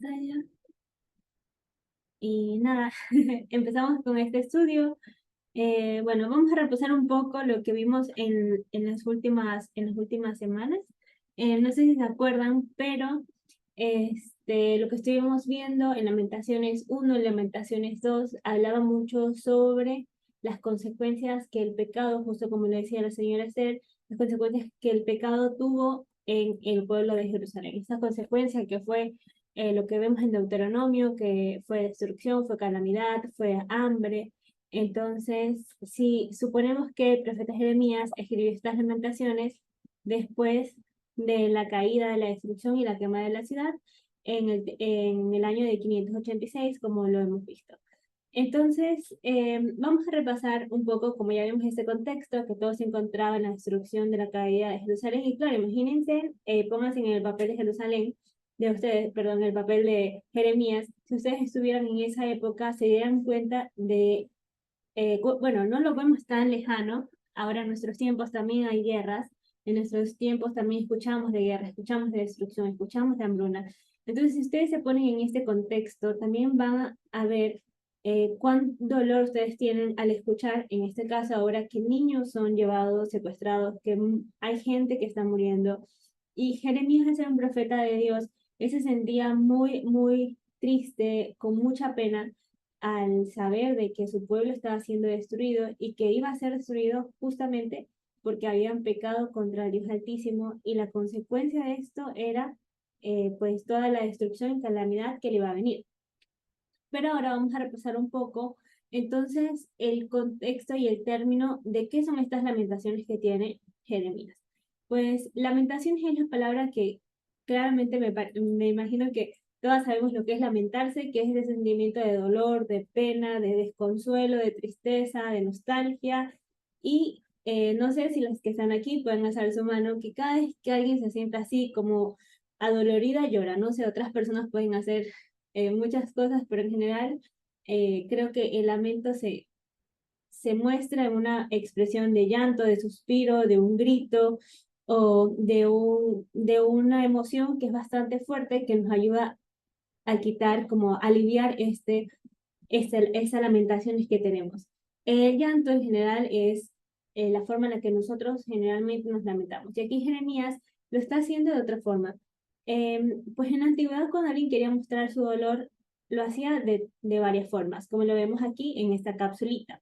Pantalla. Y nada, empezamos con este estudio. Bueno, vamos a repasar un poco lo que vimos en las últimas semanas. No sé si se acuerdan, pero lo que estuvimos viendo en Lamentaciones 1 y Lamentaciones 2 hablaba mucho sobre las consecuencias que el pecado, justo como le decía la señora Esther, las consecuencias que el pecado tuvo en el pueblo de Jerusalén. Esa consecuencia que fue lo que vemos en Deuteronomio, que fue destrucción, fue calamidad, fue hambre. Entonces, si suponemos que el profeta Jeremías escribió estas lamentaciones después de la caída, de la destrucción y la quema de la ciudad en el año de 586, como lo hemos visto. Entonces, vamos a repasar un poco, como ya vimos este contexto, que todo se encontraba en la destrucción de la caída de Jerusalén. Y claro, imagínense, pónganse en el papel de Jerusalén, de ustedes, perdón, en el papel de Jeremías. Si ustedes estuvieran en esa época, se dieran cuenta de, bueno, no lo vemos tan lejano. Ahora en nuestros tiempos también hay guerras. En nuestros tiempos también escuchamos de guerra, escuchamos de destrucción, escuchamos de hambruna. Entonces, si ustedes se ponen en este contexto, también van a ver cuán dolor ustedes tienen al escuchar, en este caso ahora, que niños son llevados, secuestrados, que hay gente que está muriendo. Y Jeremías, es un profeta de Dios, él se sentía muy, muy triste, con mucha pena, al saber de que su pueblo estaba siendo destruido y que iba a ser destruido justamente porque habían pecado contra el Dios Altísimo, y la consecuencia de esto era pues toda la destrucción y calamidad que le iba a venir. Pero ahora vamos a repasar un poco entonces el contexto y el término de qué son estas lamentaciones que tiene Jeremías. Pues lamentaciones es la palabra que claramente me imagino que todas sabemos lo que es lamentarse, que es ese sentimiento de dolor, de pena, de desconsuelo, de tristeza, de nostalgia. Y no sé si los que están aquí pueden alzar su mano, que cada vez que alguien se sienta así como adolorida llora. No sé, otras personas pueden hacer muchas cosas, pero en general creo que el lamento se muestra en una expresión de llanto, de suspiro, de un grito o de una emoción que es bastante fuerte, que nos ayuda a quitar, como a aliviar esas lamentaciones que tenemos. El llanto en general es la forma en la que nosotros generalmente nos lamentamos. Y aquí Jeremías lo está haciendo de otra forma. Pues en la antigüedad, cuando alguien quería mostrar su dolor, lo hacía de varias formas, como lo vemos aquí en esta capsulita.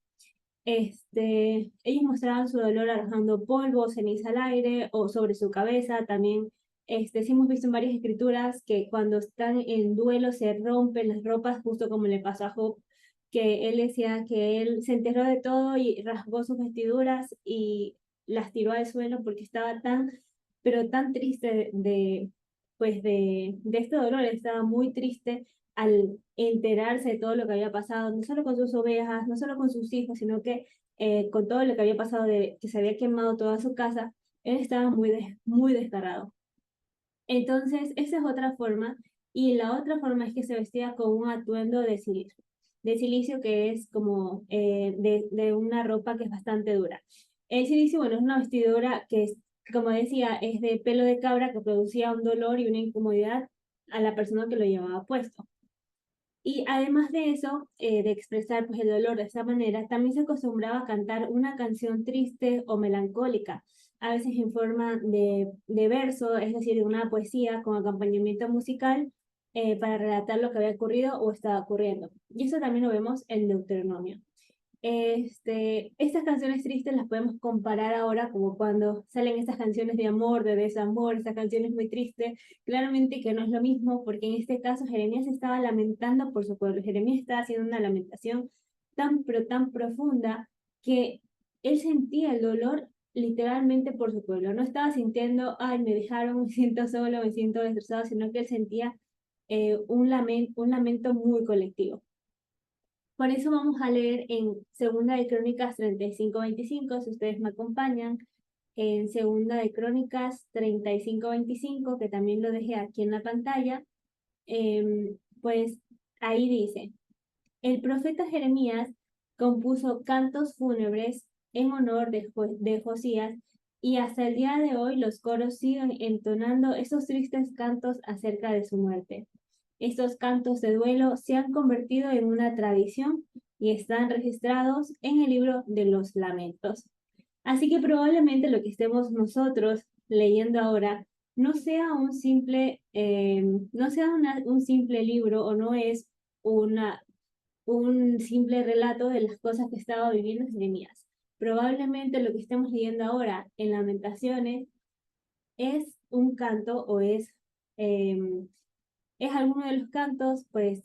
Ellos mostraban su dolor arrojando polvo, ceniza al aire o sobre su cabeza. También sí hemos visto en varias escrituras que cuando están en duelo se rompen las ropas, justo como le pasó a Job, que él decía que él se enteró de todo y rasgó sus vestiduras y las tiró al suelo porque estaba tan, pero tan triste pues de este dolor. Estaba muy triste al enterarse de todo lo que había pasado, no solo con sus ovejas, no solo con sus hijos, sino que con todo lo que había pasado, de que se había quemado toda su casa. Él estaba muy descarado. Entonces, esa es otra forma. Y la otra forma es que se vestía con un atuendo de silicio, que es como de una ropa que es bastante dura. El silicio, bueno, es una vestidura que es, como decía, es de pelo de cabra, que producía un dolor y una incomodidad a la persona que lo llevaba puesto. Y además de eso, de expresar pues el dolor de esa manera, también se acostumbraba a cantar una canción triste o melancólica, a veces en forma de verso, es decir, de una poesía con acompañamiento musical, para relatar lo que había ocurrido o estaba ocurriendo. Y eso también lo vemos en Deuteronomio. Estas canciones tristes las podemos comparar ahora como cuando salen estas canciones de amor, de desamor, estas canciones muy tristes. Claramente que no es lo mismo, porque en este caso Jeremías estaba lamentando por su pueblo. Jeremías estaba haciendo una lamentación tan, pero tan profunda, que él sentía el dolor literalmente por su pueblo. No estaba sintiendo, ay, me dejaron, me siento solo, me siento destrozado, sino que él sentía un lamento muy colectivo. Por eso vamos a leer en Segunda de Crónicas 35:25, si ustedes me acompañan, en Segunda de Crónicas 35:25, que también lo dejé aquí en la pantalla. Pues ahí dice: el profeta Jeremías compuso cantos fúnebres en honor de Josías, y hasta el día de hoy los coros siguen entonando esos tristes cantos acerca de su muerte. Estos cantos de duelo se han convertido en una tradición y están registrados en el libro de los lamentos. Así que probablemente lo que estemos nosotros leyendo ahora no sea un simple, un simple libro o no es un simple relato de las cosas que estaba viviendo Jeremías. Probablemente lo que estemos leyendo ahora en Lamentaciones es un canto o es alguno de los cantos pues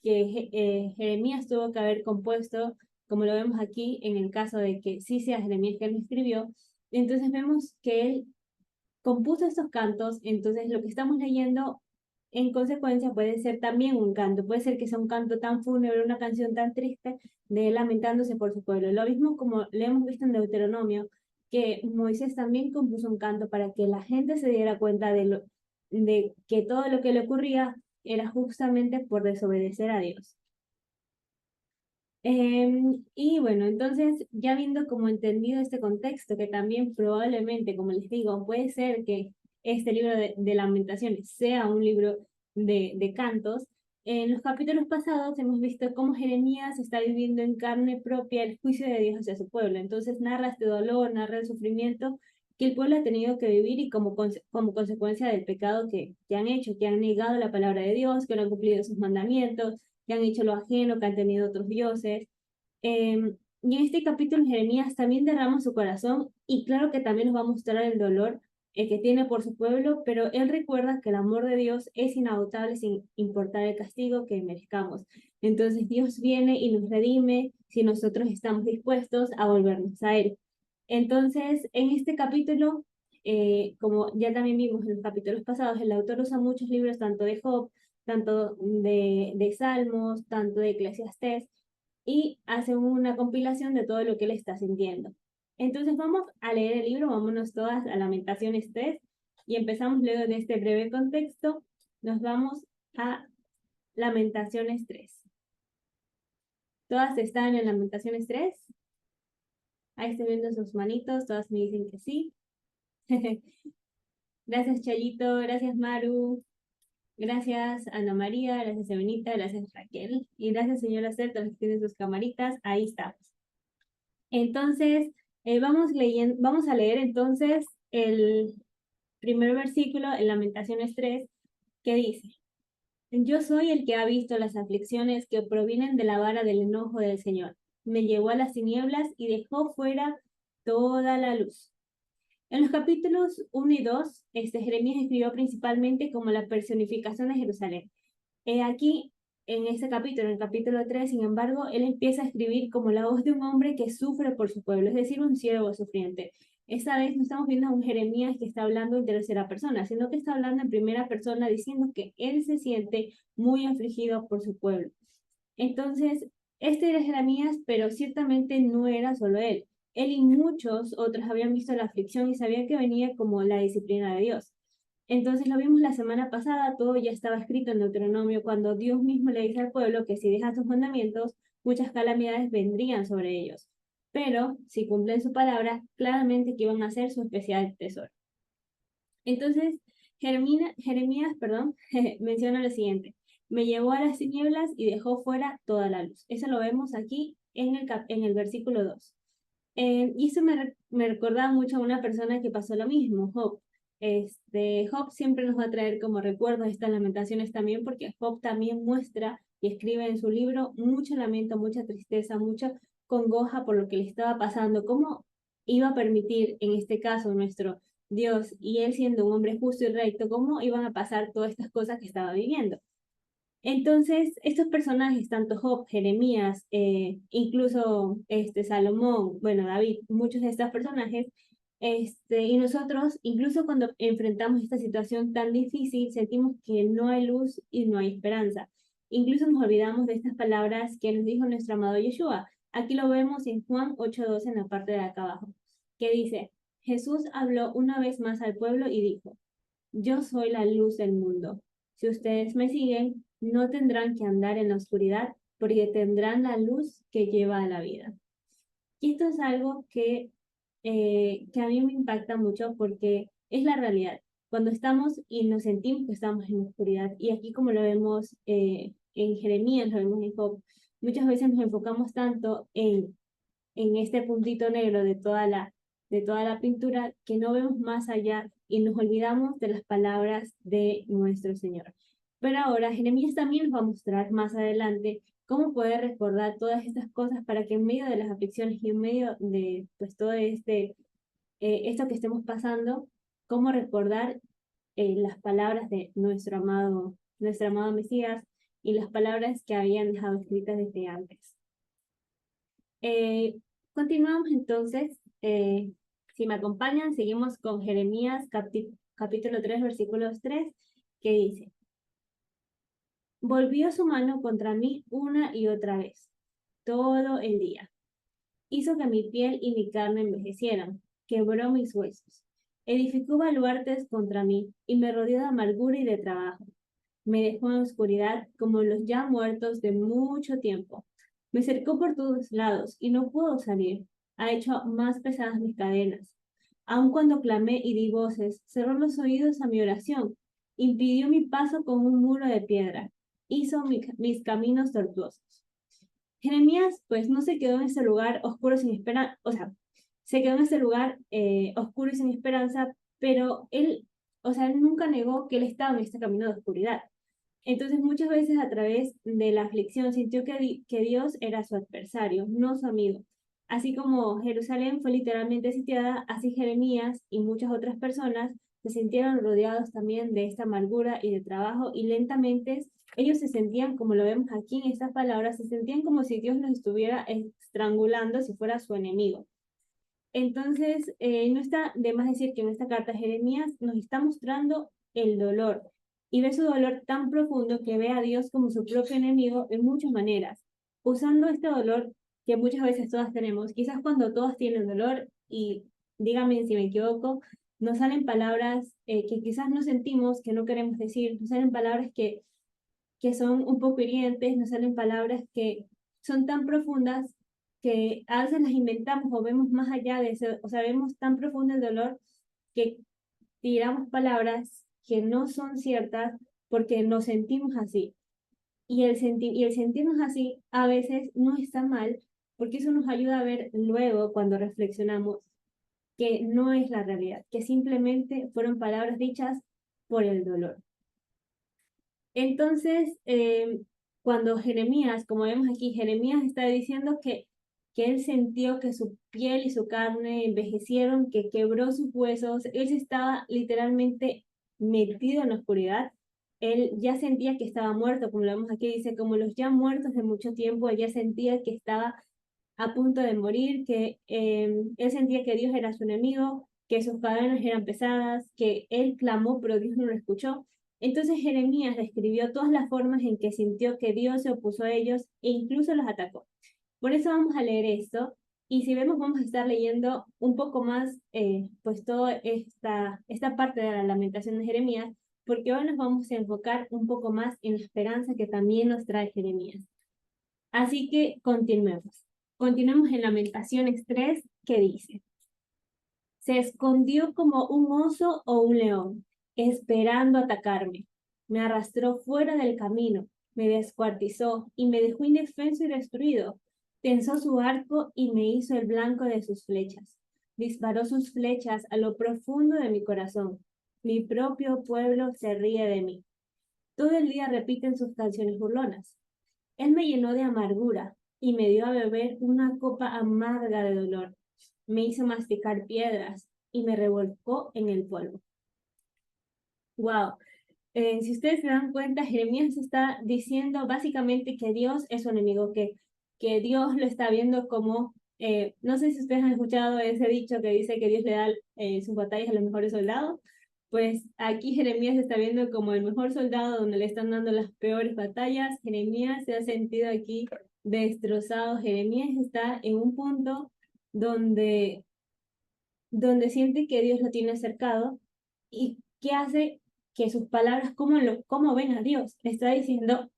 que Jeremías tuvo que haber compuesto, como lo vemos aquí en el caso de que sí sea Jeremías que lo escribió. Entonces vemos que él compuso estos cantos, entonces lo que estamos leyendo en consecuencia puede ser también un canto, puede ser que sea un canto tan fúnebre, una canción tan triste de él lamentándose por su pueblo. Lo mismo como le hemos visto en Deuteronomio, que Moisés también compuso un canto para que la gente se diera cuenta de que todo lo que le ocurría era justamente por desobedecer a Dios. Y bueno, entonces ya viendo como entendido este contexto, que también probablemente, como les digo, puede ser que este libro de Lamentaciones sea un libro de cantos, en los capítulos pasados hemos visto cómo Jeremías está viviendo en carne propia el juicio de Dios hacia su pueblo. Entonces narra este dolor, narra el sufrimiento que el pueblo ha tenido que vivir y como consecuencia del pecado que han hecho, que han negado la palabra de Dios, que no han cumplido sus mandamientos, que han hecho lo ajeno, que han tenido otros dioses. Y en este capítulo Jeremías también derrama su corazón y claro que también nos va a mostrar el dolor que tiene por su pueblo, pero él recuerda que el amor de Dios es inagotable sin importar el castigo que merezcamos. Entonces Dios viene y nos redime si nosotros estamos dispuestos a volvernos a Él. Entonces, en este capítulo, como ya también vimos en los capítulos pasados, el autor usa muchos libros, tanto de Job, tanto de Salmos, tanto de Eclesiastés, y hace una compilación de todo lo que él está sintiendo. Entonces vamos a leer el libro, vámonos todas a Lamentaciones 3 y empezamos luego de este breve contexto, nos vamos a Lamentaciones 3. ¿Todas están en Lamentaciones 3? Ahí estoy viendo sus manitos, todas me dicen que sí. Gracias Chayito, gracias Maru, gracias Ana María, gracias Ebenita, gracias Raquel y gracias señora Certa, que tienen sus camaritas, ahí estamos. Entonces, vamos a leer entonces el primer versículo en Lamentaciones 3, que dice: Yo soy el que ha visto las aflicciones que provienen de la vara del enojo del Señor. Me llevó a las tinieblas y dejó fuera toda la luz. En los capítulos 1 y 2, Jeremías escribió principalmente como la personificación de Jerusalén. Aquí, en este capítulo, en el capítulo 3, sin embargo, él empieza a escribir como la voz de un hombre que sufre por su pueblo, es decir, un siervo sufriente. Esta vez no estamos viendo a un Jeremías que está hablando en tercera persona, sino que está hablando en primera persona diciendo que él se siente muy afligido por su pueblo. Entonces, este era Jeremías, pero ciertamente no era solo él. Él y muchos otros habían visto la aflicción y sabían que venía como la disciplina de Dios. Entonces lo vimos la semana pasada, todo ya estaba escrito en Deuteronomio, cuando Dios mismo le dice al pueblo que si dejan sus mandamientos, muchas calamidades vendrían sobre ellos. Pero si cumplen su palabra, claramente que iban a ser su especial tesoro. Entonces, Jeremías, menciona lo siguiente: me llevó a las tinieblas y dejó fuera toda la luz. Eso lo vemos aquí en el versículo 2. Y eso me recordaba mucho a una persona que pasó lo mismo, Job. Job siempre nos va a traer como recuerdos estas lamentaciones también, porque Job también muestra y escribe en su libro mucho lamento, mucha tristeza, mucha congoja por lo que le estaba pasando, cómo iba a permitir en este caso nuestro Dios y él siendo un hombre justo y recto, cómo iban a pasar todas estas cosas que estaba viviendo. Entonces, estos personajes, tanto Job, Jeremías, incluso Salomón, bueno, David, muchos de estos personajes, y nosotros, incluso cuando enfrentamos esta situación tan difícil, sentimos que no hay luz y no hay esperanza. Incluso nos olvidamos de estas palabras que nos dijo nuestro amado Yeshua. Aquí lo vemos en Juan 8:12 en la parte de acá abajo, que dice: Jesús habló una vez más al pueblo y dijo: Yo soy la luz del mundo. Si ustedes me siguen, no tendrán que andar en la oscuridad, porque tendrán la luz que lleva a la vida. Y esto es algo que a mí me impacta mucho porque es la realidad. cuando estamos y nos sentimos que estamos en la oscuridad. Y aquí como lo vemos en Jeremías, lo vemos en Job, muchas veces nos enfocamos tanto en este puntito negro de toda la pintura que no vemos más allá y nos olvidamos de las palabras de nuestro Señor. Pero ahora Jeremías también nos va a mostrar más adelante cómo poder recordar todas estas cosas para que en medio de las aflicciones y en medio de pues todo esto que estemos pasando, cómo recordar las palabras de nuestro amado Mesías y las palabras que habían dejado escritas desde antes. Continuamos entonces, si me acompañan, seguimos con Jeremías capítulo 3, versículos 3, que dice: Volvió su mano contra mí una y otra vez, todo el día. Hizo que mi piel y mi carne envejecieran, quebró mis huesos. Edificó baluartes contra mí y me rodeó de amargura y de trabajo. Me dejó en oscuridad como los ya muertos de mucho tiempo. Me cercó por todos lados y no puedo salir. Ha hecho más pesadas mis cadenas. Aun cuando clamé y di voces, cerró los oídos a mi oración. Impidió mi paso con un muro de piedra. Hizo mis caminos tortuosos. Jeremías, pues, no se quedó en ese lugar oscuro sin esperanza, o sea, se quedó en ese lugar oscuro y sin esperanza, pero él, o sea, él nunca negó que él estaba en este camino de oscuridad. Entonces, muchas veces a través de la aflicción sintió que Dios era su adversario, no su amigo. Así como Jerusalén fue literalmente sitiada, así Jeremías y muchas otras personas se sintieron rodeados también de esta amargura y de trabajo, y lentamente ellos se sentían, como lo vemos aquí en estas palabras, se sentían como si Dios los estuviera estrangulando si fuera su enemigo. Entonces, no está de más decir que en esta carta Jeremías nos está mostrando el dolor y ve su dolor tan profundo que ve a Dios como su propio enemigo en muchas maneras, usando este dolor que muchas veces todas tenemos. Quizás cuando todas tienen dolor, y díganme si me equivoco, nos salen palabras que quizás no sentimos, que no queremos decir, nos salen palabras que son un poco hirientes, nos salen palabras que son tan profundas que a veces las inventamos o vemos más allá de eso, o sea, vemos tan profundo el dolor que tiramos palabras que no son ciertas porque nos sentimos así. Y el sentirnos así a veces no está mal, porque eso nos ayuda a ver luego, cuando reflexionamos, que no es la realidad, que simplemente fueron palabras dichas por el dolor. Entonces, cuando Jeremías, como vemos aquí, Jeremías está diciendo que él sintió que su piel y su carne envejecieron, que quebró sus huesos, él estaba literalmente metido en la oscuridad, él ya sentía que estaba muerto, como lo vemos aquí, dice, como los ya muertos de mucho tiempo, él ya sentía que estaba a punto de morir, que él sentía que Dios era su enemigo, que sus cadenas eran pesadas, que él clamó, pero Dios no lo escuchó. Entonces Jeremías describió todas las formas en que sintió que Dios se opuso a ellos e incluso los atacó. Por eso vamos a leer esto, y si vemos vamos a estar leyendo un poco más pues toda esta parte de la lamentación de Jeremías, porque hoy nos vamos a enfocar un poco más en la esperanza que también nos trae Jeremías. Así que continuemos. Continuemos en Lamentaciones 3, que dice: Se escondió como un oso o un león, esperando atacarme. Me arrastró fuera del camino, me descuartizó y me dejó indefenso y destruido. Tensó su arco y me hizo el blanco de sus flechas. Disparó sus flechas a lo profundo de mi corazón. Mi propio pueblo se ríe de mí. Todo el día repiten sus canciones burlonas. Él me llenó de amargura y me dio a beber una copa amarga de dolor. Me hizo masticar piedras y me revolcó en el polvo. Wow. Si ustedes se dan cuenta, Jeremías está diciendo básicamente que Dios es su enemigo, que Dios lo está viendo como, no sé si ustedes han escuchado ese dicho que dice que Dios le da sus batallas a los mejores soldados. Pues aquí Jeremías se está viendo como el mejor soldado, donde le están dando las peores batallas. Jeremías se ha sentido aquí destrozado. Jeremías está en un punto donde siente que Dios lo tiene cercado, y que hace que sus palabras, cómo ven a Dios, está diciendo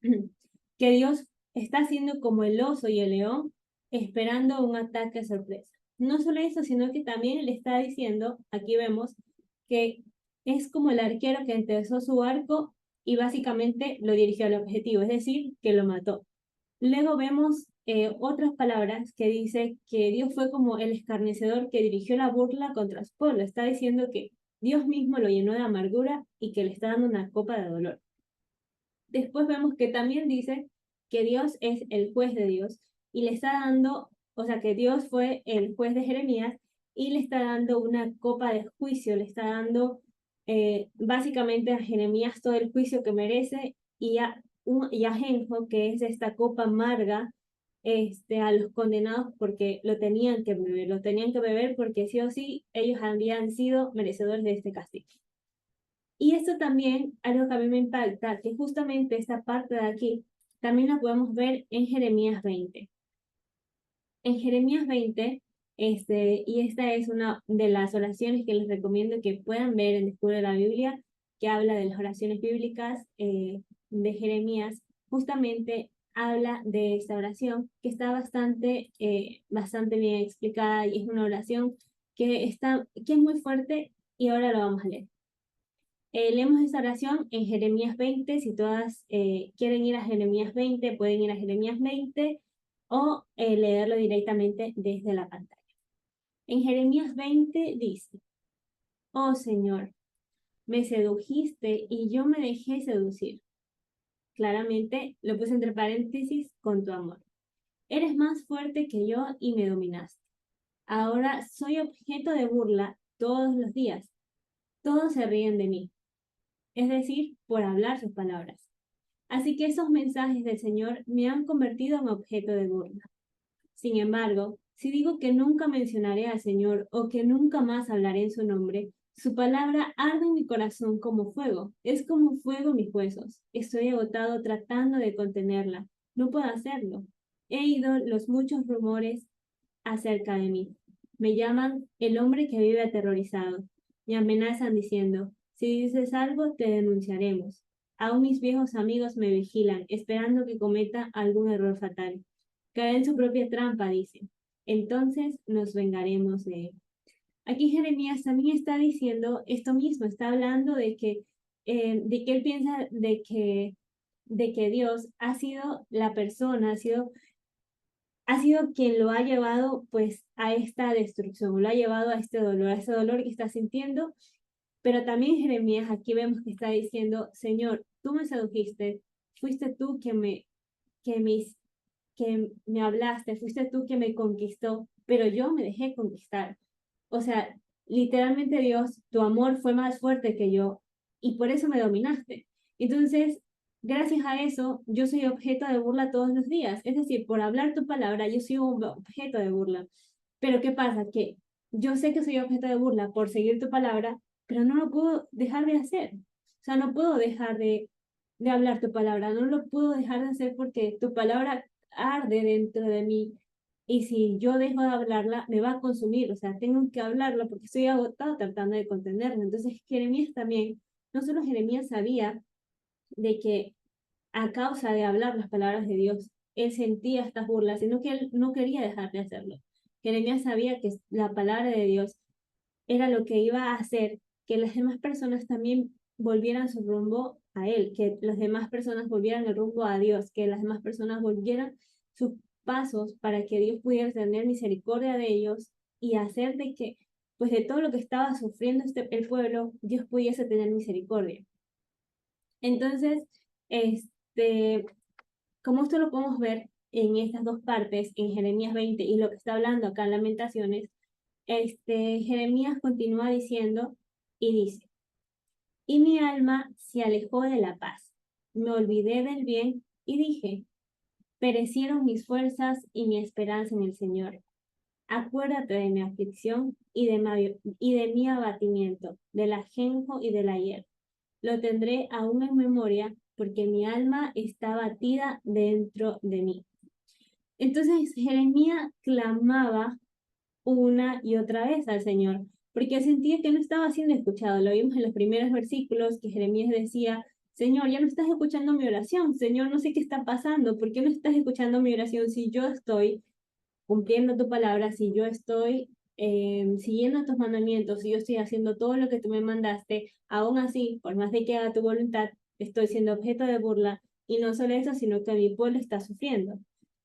que Dios está haciendo como el oso y el león, esperando un ataque sorpresa. No solo eso, sino que también le está diciendo, aquí vemos, que es como el arquero que enterró su arco y básicamente lo dirigió al objetivo, es decir, que lo mató. Luego vemos otras palabras que dice que Dios fue como el escarnecedor que dirigió la burla contra su pueblo. Está diciendo que Dios mismo lo llenó de amargura y que le está dando una copa de dolor. Después vemos que también dice que Dios es el juez de Dios y le está dando, o sea, que Dios fue el juez de Jeremías y le está dando una copa de juicio, le está dando básicamente a Jeremías todo el juicio que merece y a Ajenjo, que es esta copa amarga, a los condenados porque lo tenían que beber porque sí o sí ellos habían sido merecedores de este castigo. Y esto también, algo que a mí me impacta, que justamente esta parte de aquí también la podemos ver en Jeremías 20. En Jeremías 20, y esta es una de las oraciones que les recomiendo que puedan ver en Descubre la Biblia, que habla de las oraciones bíblicas de Jeremías, justamente habla de esta oración que está bastante bien explicada y es una oración que es muy fuerte y ahora lo vamos a leer. Leemos esta oración en Jeremías 20. Si todas quieren ir a Jeremías 20, pueden ir a Jeremías 20 o leerlo directamente desde la pantalla. En Jeremías 20 dice, oh Señor, me sedujiste y yo me dejé seducir. Claramente lo puse entre paréntesis con tu amor. Eres más fuerte que yo y me dominaste. Ahora soy objeto de burla todos los días. Todos se ríen de mí, es decir, por hablar sus palabras. Así que esos mensajes del Señor me han convertido en objeto de burla. Sin embargo, si digo que nunca mencionaré al Señor o que nunca más hablaré en su nombre, su palabra arde en mi corazón como fuego. Es como fuego en mis huesos. Estoy agotado tratando de contenerla. No puedo hacerlo. He oído los muchos rumores acerca de mí. Me llaman el hombre que vive aterrorizado. Me amenazan diciendo, si dices algo, te denunciaremos. Aún mis viejos amigos me vigilan, esperando que cometa algún error fatal. Cae en su propia trampa, dice. Entonces nos vengaremos de él. Aquí Jeremías también está diciendo esto mismo, está hablando de que él piensa de que Dios ha sido la persona, ha sido quien lo ha llevado pues a esta destrucción, lo ha llevado a ese dolor que está sintiendo, pero también Jeremías aquí vemos que está diciendo, Señor, tú me sedujiste, fuiste tú que me hablaste, fuiste tú que me conquistó, pero yo me dejé conquistar. O sea, literalmente Dios, tu amor fue más fuerte que yo y por eso me dominaste. Entonces, gracias a eso, yo soy objeto de burla todos los días. Es decir, por hablar tu palabra, yo soy un objeto de burla. Pero ¿qué pasa? Que yo sé que soy objeto de burla por seguir tu palabra, pero no lo puedo dejar de hacer. O sea, no puedo dejar de hablar tu palabra, no lo puedo dejar de hacer porque tu palabra arde dentro de mí y si yo dejo de hablarla, me va a consumir, o sea, tengo que hablarla porque estoy agotado tratando de contenerla. Entonces, Jeremías también, no solo Jeremías sabía de que a causa de hablar las palabras de Dios, él sentía estas burlas, sino que él no quería dejar de hacerlo. Jeremías sabía que la palabra de Dios era lo que iba a hacer que las demás personas también volvieran su rumbo a Él, que las demás personas volvieran el rumbo a Dios, que las demás personas volvieran sus pasos para que Dios pudiera tener misericordia de ellos y hacer de que, pues de todo lo que estaba sufriendo el pueblo, Dios pudiese tener misericordia. Entonces, como esto lo podemos ver en estas dos partes, en Jeremías 20 y lo que está hablando acá en Lamentaciones, Jeremías continúa diciendo y dice, y mi alma se alejó de la paz, me olvidé del bien y dije, perecieron mis fuerzas y mi esperanza en el Señor. Acuérdate de mi aflicción y de mi abatimiento, del ajenjo y del ayer. Lo tendré aún en memoria porque mi alma está batida dentro de mí. Entonces Jeremías clamaba una y otra vez al Señor, porque sentía que no estaba siendo escuchado. Lo vimos en los primeros versículos que Jeremías decía, Señor, ya no estás escuchando mi oración, Señor, no sé qué está pasando, ¿por qué no estás escuchando mi oración si yo estoy cumpliendo tu palabra, si yo estoy siguiendo tus mandamientos, y yo estoy haciendo todo lo que tú me mandaste, aún así, por más de que haga tu voluntad, estoy siendo objeto de burla, y no solo eso, sino que mi pueblo está sufriendo.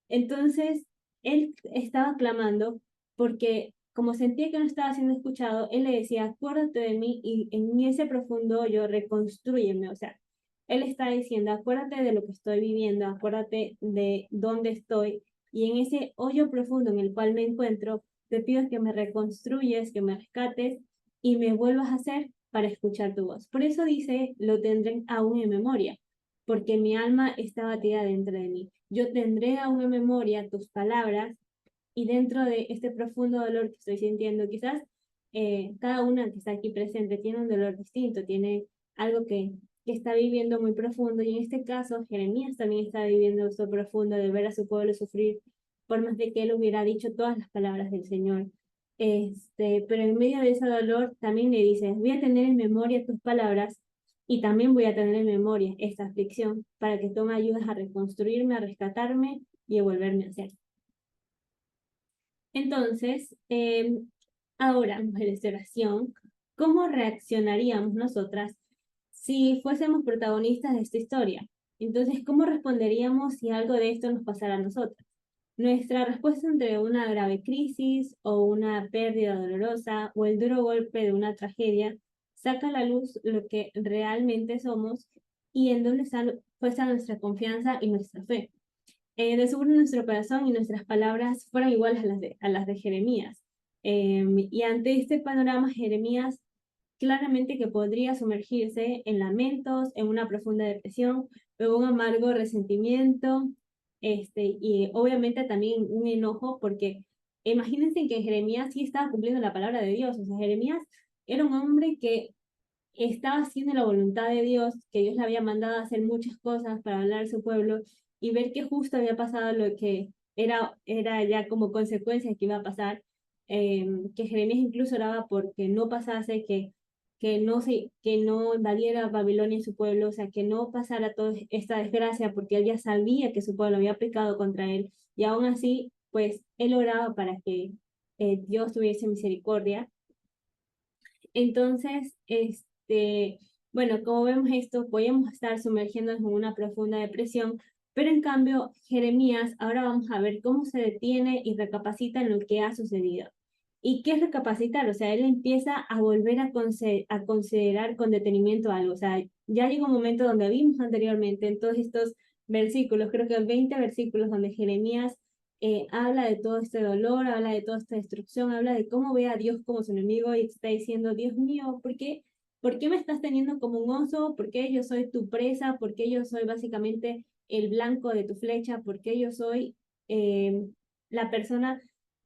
Entonces, él estaba clamando porque como sentía que no estaba siendo escuchado, él le decía, acuérdate de mí y en ese profundo hoyo reconstrúyeme. O sea, él está diciendo, acuérdate de lo que estoy viviendo, acuérdate de dónde estoy y en ese hoyo profundo en el cual me encuentro, te pido que me reconstruyes, que me rescates y me vuelvas a hacer para escuchar tu voz. Por eso dice, lo tendré aún en memoria, porque mi alma está batida dentro de mí. Yo tendré aún en memoria tus palabras y dentro de este profundo dolor que estoy sintiendo, quizás cada una que está aquí presente tiene un dolor distinto, tiene algo que está viviendo muy profundo y en este caso Jeremías también está viviendo esto profundo de ver a su pueblo sufrir por más de que él hubiera dicho todas las palabras del Señor. Pero en medio de ese dolor también le dice, voy a tener en memoria tus palabras y también voy a tener en memoria esta aflicción para que tú me ayudes a reconstruirme, a rescatarme y a volverme a ser. Entonces, ahora, mujeres de oración, ¿cómo reaccionaríamos nosotras si fuésemos protagonistas de esta historia? Entonces, ¿cómo responderíamos si algo de esto nos pasara a nosotras? Nuestra respuesta entre una grave crisis o una pérdida dolorosa o el duro golpe de una tragedia saca a la luz lo que realmente somos y en dónde está puesta nuestra confianza y nuestra fe. De seguro nuestro corazón y nuestras palabras fueron iguales a las de Jeremías. Y ante este panorama, Jeremías claramente que podría sumergirse en lamentos, en una profunda depresión, en un amargo resentimiento, y obviamente también un enojo, porque imagínense que Jeremías sí estaba cumpliendo la palabra de Dios. O sea, Jeremías era un hombre que estaba haciendo la voluntad de Dios, que Dios le había mandado a hacer muchas cosas para hablar a su pueblo y ver que justo había pasado lo que era ya como consecuencia que iba a pasar, que Jeremías incluso oraba porque no pasase, que no invadiera Babilonia su pueblo, o sea, que no pasara toda esta desgracia porque él ya sabía que su pueblo había pecado contra él y aún así, pues él oraba para que Dios tuviese misericordia. Entonces, bueno, como vemos esto, podemos estar sumergiéndonos en una profunda depresión, pero en cambio, Jeremías, ahora vamos a ver cómo se detiene y recapacita en lo que ha sucedido. ¿Y qué es recapacitar? O sea, él empieza a volver a considerar con detenimiento algo. O sea, ya llega un momento donde vimos anteriormente en todos estos versículos, creo que 20 versículos donde Jeremías habla de todo este dolor, habla de toda esta destrucción, habla de cómo ve a Dios como su enemigo y está diciendo, Dios mío, ¿por qué me estás teniendo como un oso? ¿Por qué yo soy tu presa? ¿Por qué yo soy básicamente el blanco de tu flecha? ¿Por qué yo soy la persona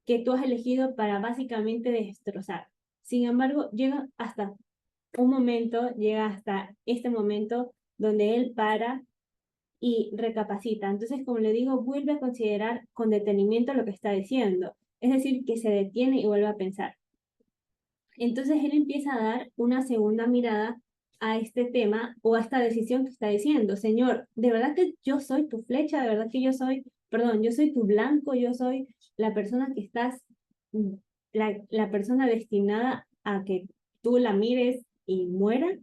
que tú has elegido para básicamente destrozar? Sin embargo, llega hasta este momento donde él para y recapacita. Entonces, como le digo, vuelve a considerar con detenimiento lo que está diciendo. Es decir, que se detiene y vuelve a pensar. Entonces, él empieza a dar una segunda mirada a este tema o a esta decisión que está diciendo. Señor, ¿de verdad que yo soy tu flecha? ¿De verdad que yo soy tu blanco? ¿Yo soy la persona que estás, la persona destinada a que tú la mires y muera?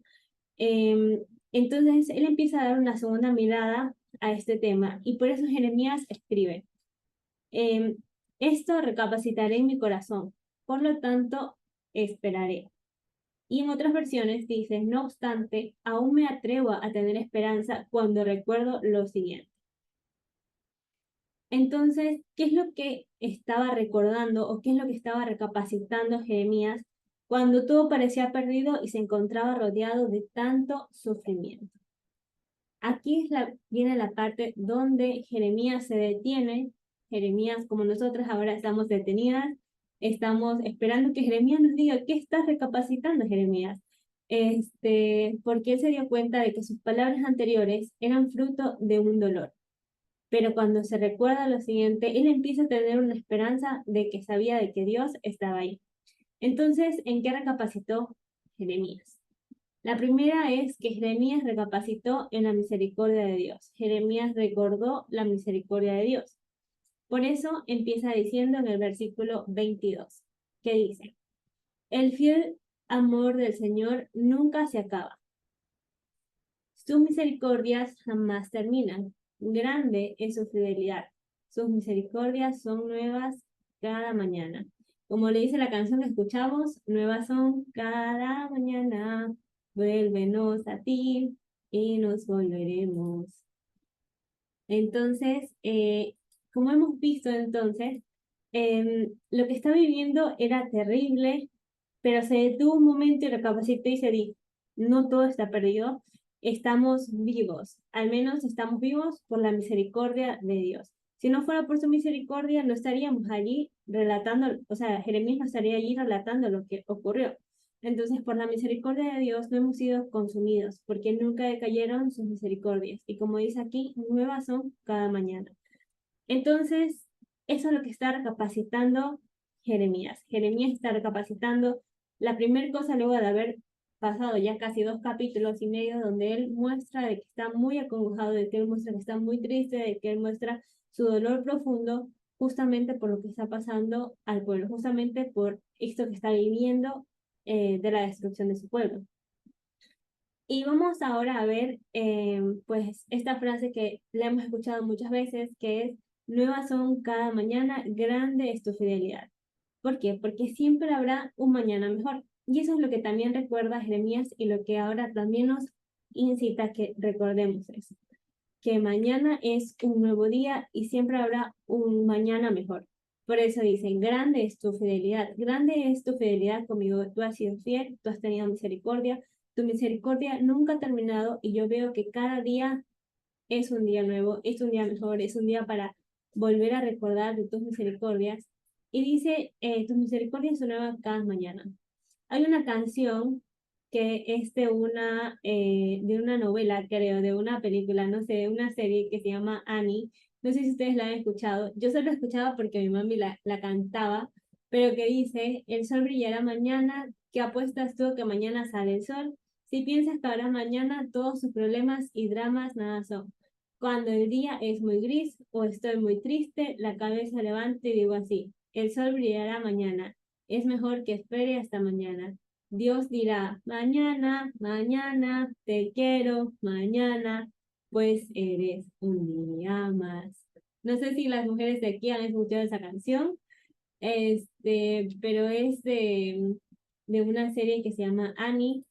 Entonces, él empieza a dar una segunda mirada a este tema y por eso Jeremías escribe, esto recapacitaré en mi corazón, por lo tanto, esperaré. Y en otras versiones dice, no obstante, aún me atrevo a tener esperanza cuando recuerdo lo siguiente. Entonces, ¿qué es lo que estaba recordando o qué es lo que estaba recapacitando Jeremías cuando todo parecía perdido y se encontraba rodeado de tanto sufrimiento? Aquí viene la parte donde Jeremías se detiene. Jeremías, como nosotras ahora estamos detenidas, estamos esperando que Jeremías nos diga qué estás recapacitando, Jeremías. Porque él se dio cuenta de que sus palabras anteriores eran fruto de un dolor. Pero cuando se recuerda lo siguiente, él empieza a tener una esperanza de que sabía de que Dios estaba ahí. Entonces, ¿en qué recapacitó Jeremías? La primera es que Jeremías recapacitó en la misericordia de Dios. Jeremías recordó la misericordia de Dios. Por eso empieza diciendo en el versículo 22, que dice, el fiel amor del Señor nunca se acaba. Sus misericordias jamás terminan. Grande es su fidelidad. Sus misericordias son nuevas cada mañana. Como le dice la canción que escuchamos, nuevas son cada mañana. Vuélvenos a ti y nos volveremos. Entonces, como hemos visto entonces, lo que está viviendo era terrible, pero se detuvo un momento y recapacitó y se dijo, no todo está perdido, estamos vivos, al menos estamos vivos por la misericordia de Dios. Si no fuera por su misericordia, no estaríamos allí relatando, o sea, Jeremías no estaría allí relatando lo que ocurrió. Entonces, por la misericordia de Dios no hemos sido consumidos, porque nunca decayeron sus misericordias. Y como dice aquí, nuevas son cada mañana. Entonces, eso es lo que está recapacitando Jeremías. Jeremías está recapacitando la primera cosa luego de haber pasado ya casi 2 capítulos y medio donde él muestra de que está muy acongojado, de que él muestra que está muy triste, de que él muestra su dolor profundo justamente por lo que está pasando al pueblo, justamente por esto que está viviendo de la destrucción de su pueblo. Y vamos ahora a ver, pues, esta frase que la hemos escuchado muchas veces, que es, nuevas son cada mañana, grande es tu fidelidad. ¿Por qué? Porque siempre habrá un mañana mejor. Y eso es lo que también recuerda Jeremías y lo que ahora también nos incita a que recordemos eso. Que mañana es un nuevo día y siempre habrá un mañana mejor. Por eso dicen, grande es tu fidelidad, grande es tu fidelidad conmigo, tú has sido fiel, tú has tenido misericordia, tu misericordia nunca ha terminado y yo veo que cada día es un día nuevo, es un día mejor, es un día para volver a recordar de tus misericordias. Y dice, tus misericordias son nuevas cada mañana. Hay una canción que es de una novela, creo, de una película, no sé, una serie que se llama Annie. No sé si ustedes la han escuchado. Yo solo escuchaba porque mi mami la cantaba, pero que dice, el sol brillará mañana, ¿qué apuestas tú que mañana sale el sol? Si piensas que habrá mañana, todos sus problemas y dramas nada son. Cuando el día es muy gris o estoy muy triste, la cabeza levanto y digo así, el sol brillará mañana. Es mejor que espere hasta mañana. Dios dirá, mañana, mañana, te quiero, mañana, pues eres un día más. No sé si las mujeres de aquí han escuchado esa canción, pero es de una serie que se llama Annie,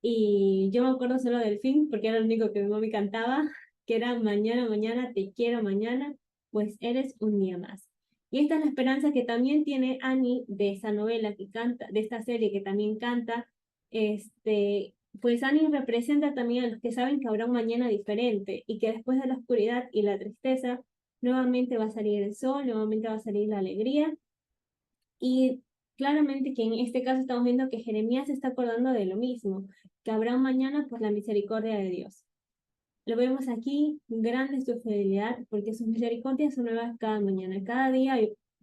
y yo me acuerdo solo del fin, porque era lo único que mi mami cantaba, que era mañana, mañana, te quiero mañana, pues eres un día más. Y esta es la esperanza que también tiene Annie de esa novela que canta, de esta serie que también canta. Pues Annie representa también a los que saben que habrá un mañana diferente y que después de la oscuridad y la tristeza, nuevamente va a salir el sol, nuevamente va a salir la alegría. Y claramente que en este caso estamos viendo que Jeremías se está acordando de lo mismo, que habrá un mañana por la misericordia de Dios. Lo vemos aquí, grande es su fidelidad, porque sus misericordias son nuevas cada mañana. Cada día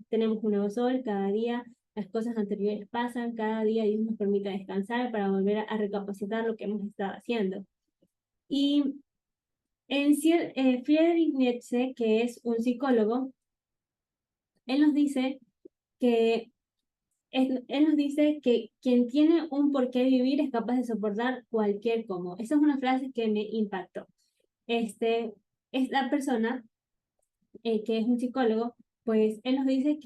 tenemos un nuevo sol, cada día las cosas anteriores pasan, cada día Dios nos permite descansar para volver a recapacitar lo que hemos estado haciendo. Y Friedrich Nietzsche, que es un psicólogo, él nos dice que él nos dice que quien tiene un por qué vivir es capaz de soportar cualquier cómo. Esa es una frase que me impactó. Es la persona que es un psicólogo, pues él nos dice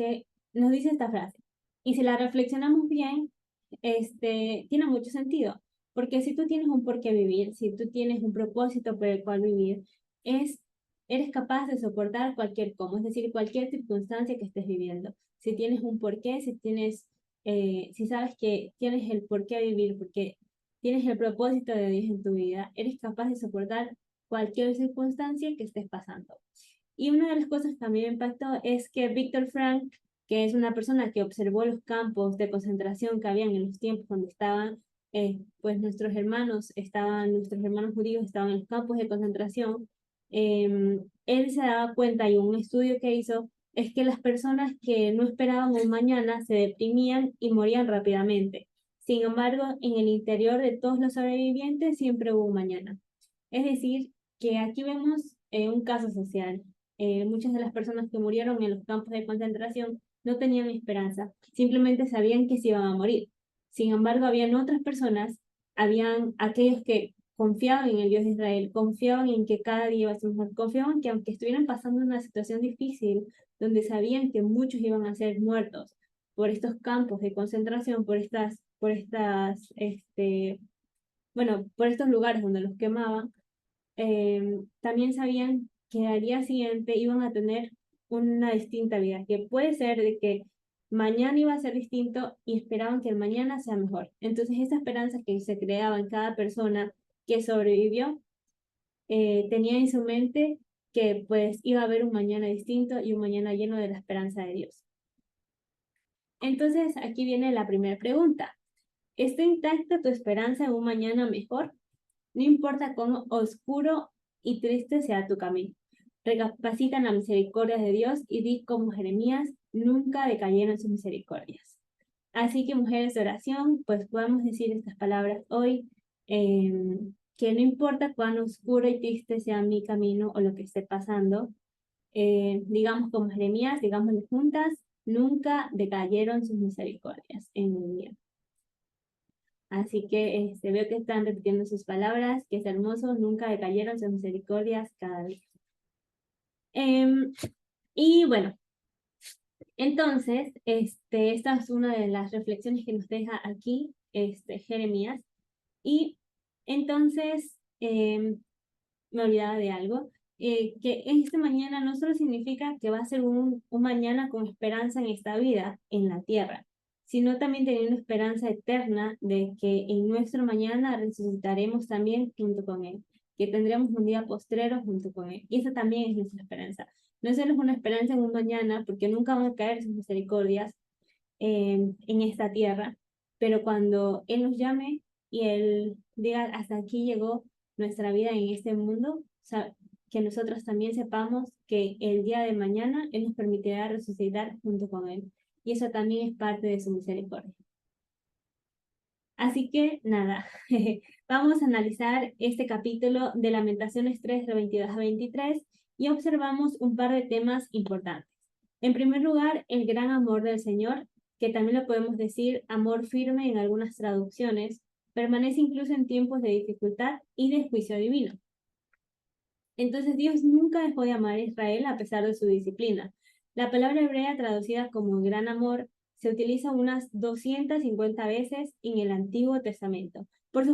esta frase. Y si la reflexionamos bien, tiene mucho sentido. Porque si tú tienes un por qué vivir, si tú tienes un propósito por el cual vivir, eres capaz de soportar cualquier cómo, es decir, cualquier circunstancia que estés viviendo. Si tienes un porqué, si sabes que tienes el por qué vivir, porque tienes el propósito de Dios en tu vida, eres capaz de soportar cualquier circunstancia que estés pasando. Y una de las cosas que a mí me impactó es que Víctor Frank, que es una persona que observó los campos de concentración que habían en los tiempos donde estaban, pues nuestros hermanos judíos estaban en los campos de concentración, él se daba cuenta, y un estudio que hizo, es que las personas que no esperaban un mañana se deprimían y morían rápidamente. Sin embargo, en el interior de todos los sobrevivientes siempre hubo un mañana. Es decir, que aquí vemos un caso social. Muchas de las personas que murieron en los campos de concentración no tenían esperanza, simplemente sabían que se iban a morir. Sin embargo, habían otras personas, habían aquellos que confiaban en el Dios de Israel, confiaban en que cada día iba a ser mejor, confiaban que aunque estuvieran pasando una situación difícil, donde sabían que muchos iban a ser muertos por estos campos de concentración, por estos lugares donde los quemaban, también sabían que al día siguiente iban a tener una distinta vida, que puede ser de que mañana iba a ser distinto y esperaban que el mañana sea mejor. Entonces, esa esperanza que se creaba en cada persona que sobrevivió, tenía en su mente que pues iba a haber un mañana distinto y un mañana lleno de la esperanza de Dios. Entonces, aquí viene la primera pregunta. ¿Está intacta tu esperanza en un mañana mejor? No importa cuán oscuro y triste sea tu camino. Recapacita en la misericordia de Dios y di como Jeremías, nunca decayeron sus misericordias. Así que mujeres de oración, pues podemos decir estas palabras hoy, que no importa cuán oscuro y triste sea mi camino o lo que esté pasando, digamos como Jeremías, digámosle juntas, nunca decayeron sus misericordias en mi vida. Así que veo que están repitiendo sus palabras, que es hermoso, nunca decayeron sus misericordias cada día. Y bueno, entonces, esta es una de las reflexiones que nos deja aquí Jeremías. Y entonces, me olvidaba de algo, que este mañana no solo significa que va a ser un mañana con esperanza en esta vida, en la tierra, sino también teniendo esperanza eterna de que en nuestro mañana resucitaremos también junto con Él, que tendremos un día postrero junto con Él. Y esa también es nuestra esperanza. No solo es una esperanza en un mañana, porque nunca van a caer sus misericordias en esta tierra, pero cuando Él nos llame y Él diga, hasta aquí llegó nuestra vida en este mundo, o sea, que nosotros también sepamos que el día de mañana Él nos permitirá resucitar junto con Él. Y eso también es parte de su misericordia. Así que nada, vamos a analizar este capítulo de Lamentaciones 3, de 22 a 23, y observamos un par de temas importantes. En primer lugar, el gran amor del Señor, que también lo podemos decir amor firme en algunas traducciones, permanece incluso en tiempos de dificultad y de juicio divino. Entonces Dios nunca dejó de amar a Israel a pesar de su disciplina. La palabra hebrea traducida como gran amor se utiliza unas 250 veces en el Antiguo Testamento. Por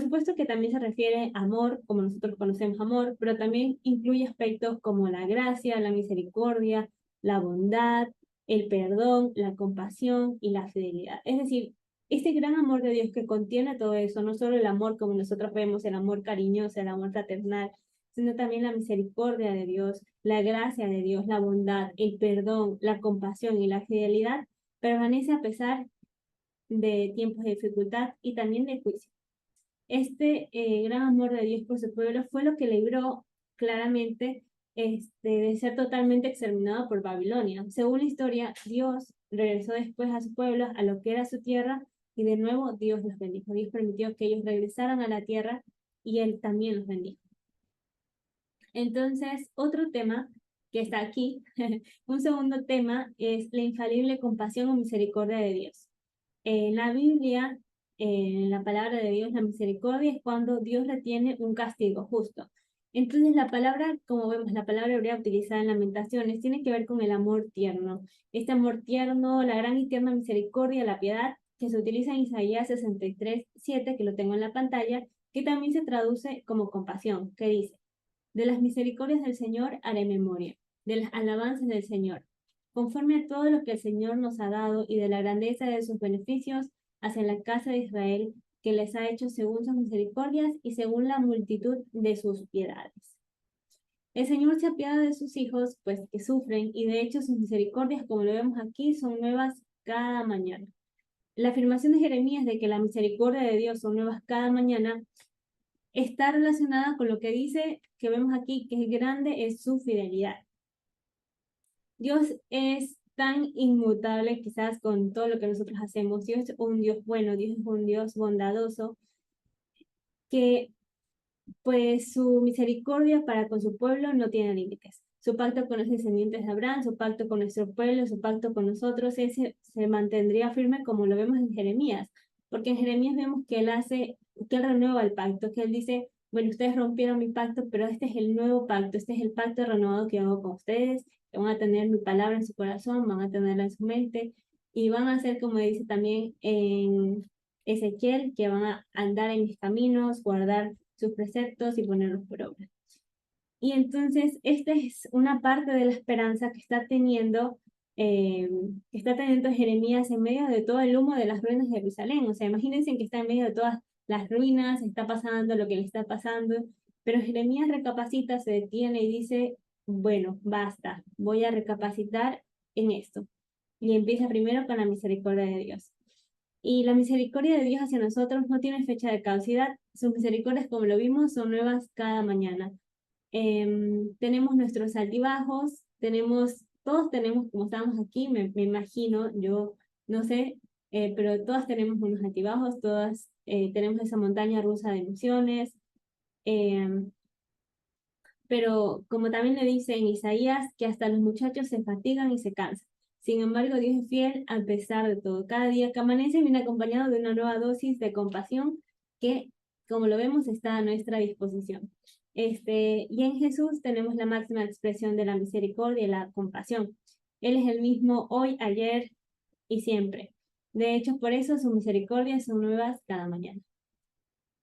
supuesto que también se refiere a amor, como nosotros conocemos amor, pero también incluye aspectos como la gracia, la misericordia, la bondad, el perdón, la compasión y la fidelidad. Es decir, este gran amor de Dios que contiene todo eso, no solo el amor como nosotros vemos, el amor cariñoso, el amor fraternal, sino también la misericordia de Dios, la gracia de Dios, la bondad, el perdón, la compasión y la fidelidad, permanece a pesar de tiempos de dificultad y también de juicio. Este gran amor de Dios por su pueblo fue lo que libró claramente de ser totalmente exterminado por Babilonia. Según la historia, Dios regresó después a su pueblo, a lo que era su tierra, y de nuevo Dios los bendijo. Dios permitió que ellos regresaran a la tierra y Él también los bendijo. Entonces, otro tema que está aquí, un segundo tema, es la infalible compasión o misericordia de Dios. En la Biblia, en la palabra de Dios, la misericordia es cuando Dios retiene un castigo justo. Entonces, la palabra, como vemos, la palabra hebrea utilizada en Lamentaciones, tiene que ver con el amor tierno. Este amor tierno, la gran y tierna misericordia, la piedad, que se utiliza en Isaías 63:7, que lo tengo en la pantalla, que también se traduce como compasión, que dice: de las misericordias del Señor haré memoria, de las alabanzas del Señor, conforme a todo lo que el Señor nos ha dado y de la grandeza de sus beneficios hacia la casa de Israel, que les ha hecho según sus misericordias y según la multitud de sus piedades. El Señor se apiada de sus hijos, pues que sufren, y de hecho sus misericordias, como lo vemos aquí, son nuevas cada mañana. La afirmación de Jeremías de que la misericordia de Dios son nuevas cada mañana está relacionada con lo que dice, que vemos aquí, que es grande es su fidelidad. Dios es tan inmutable quizás con todo lo que nosotros hacemos. Dios es un Dios bueno, Dios es un Dios bondadoso, que pues su misericordia para con su pueblo no tiene límites. su pacto con los descendientes de Abraham, su pacto con nuestro pueblo, su pacto con nosotros, ese se mantendría firme como lo vemos en Jeremías, porque en Jeremías vemos que que él renueva el pacto, que él dice, bueno, ustedes rompieron mi pacto, pero este es el nuevo pacto, este es el pacto renovado que hago con ustedes, que van a tener mi palabra en su corazón, van a tenerla en su mente, y van a hacer, como dice también en Ezequiel, que van a andar en mis caminos, guardar sus preceptos y ponerlos por obra. Y entonces, esta es una parte de la esperanza que está teniendo Jeremías en medio de todo el humo de las ruinas de Jerusalén. O sea, imagínense que está en medio de todas las ruinas, está pasando lo que le está pasando, pero Jeremías recapacita, se detiene y dice, bueno, basta, voy a recapacitar en esto. Y empieza primero con la misericordia de Dios. Y la misericordia de Dios hacia nosotros no tiene fecha de caducidad. Sus misericordias, como lo vimos, son nuevas cada mañana. Tenemos nuestros altibajos, todos tenemos, como estamos aquí, me imagino, yo no sé, pero todas tenemos unos altibajos, todas tenemos esa montaña rusa de emociones, em, pero como también le dice en Isaías, que hasta los muchachos se fatigan y se cansan. Sin embargo, Dios es fiel a pesar de todo. Cada día que amanece viene acompañado de una nueva dosis de compasión que, como lo vemos, está a nuestra disposición. Y en Jesús tenemos la máxima expresión de la misericordia y la compasión. Él es el mismo hoy, ayer y siempre. De hecho, por eso sus misericordias son nuevas cada mañana.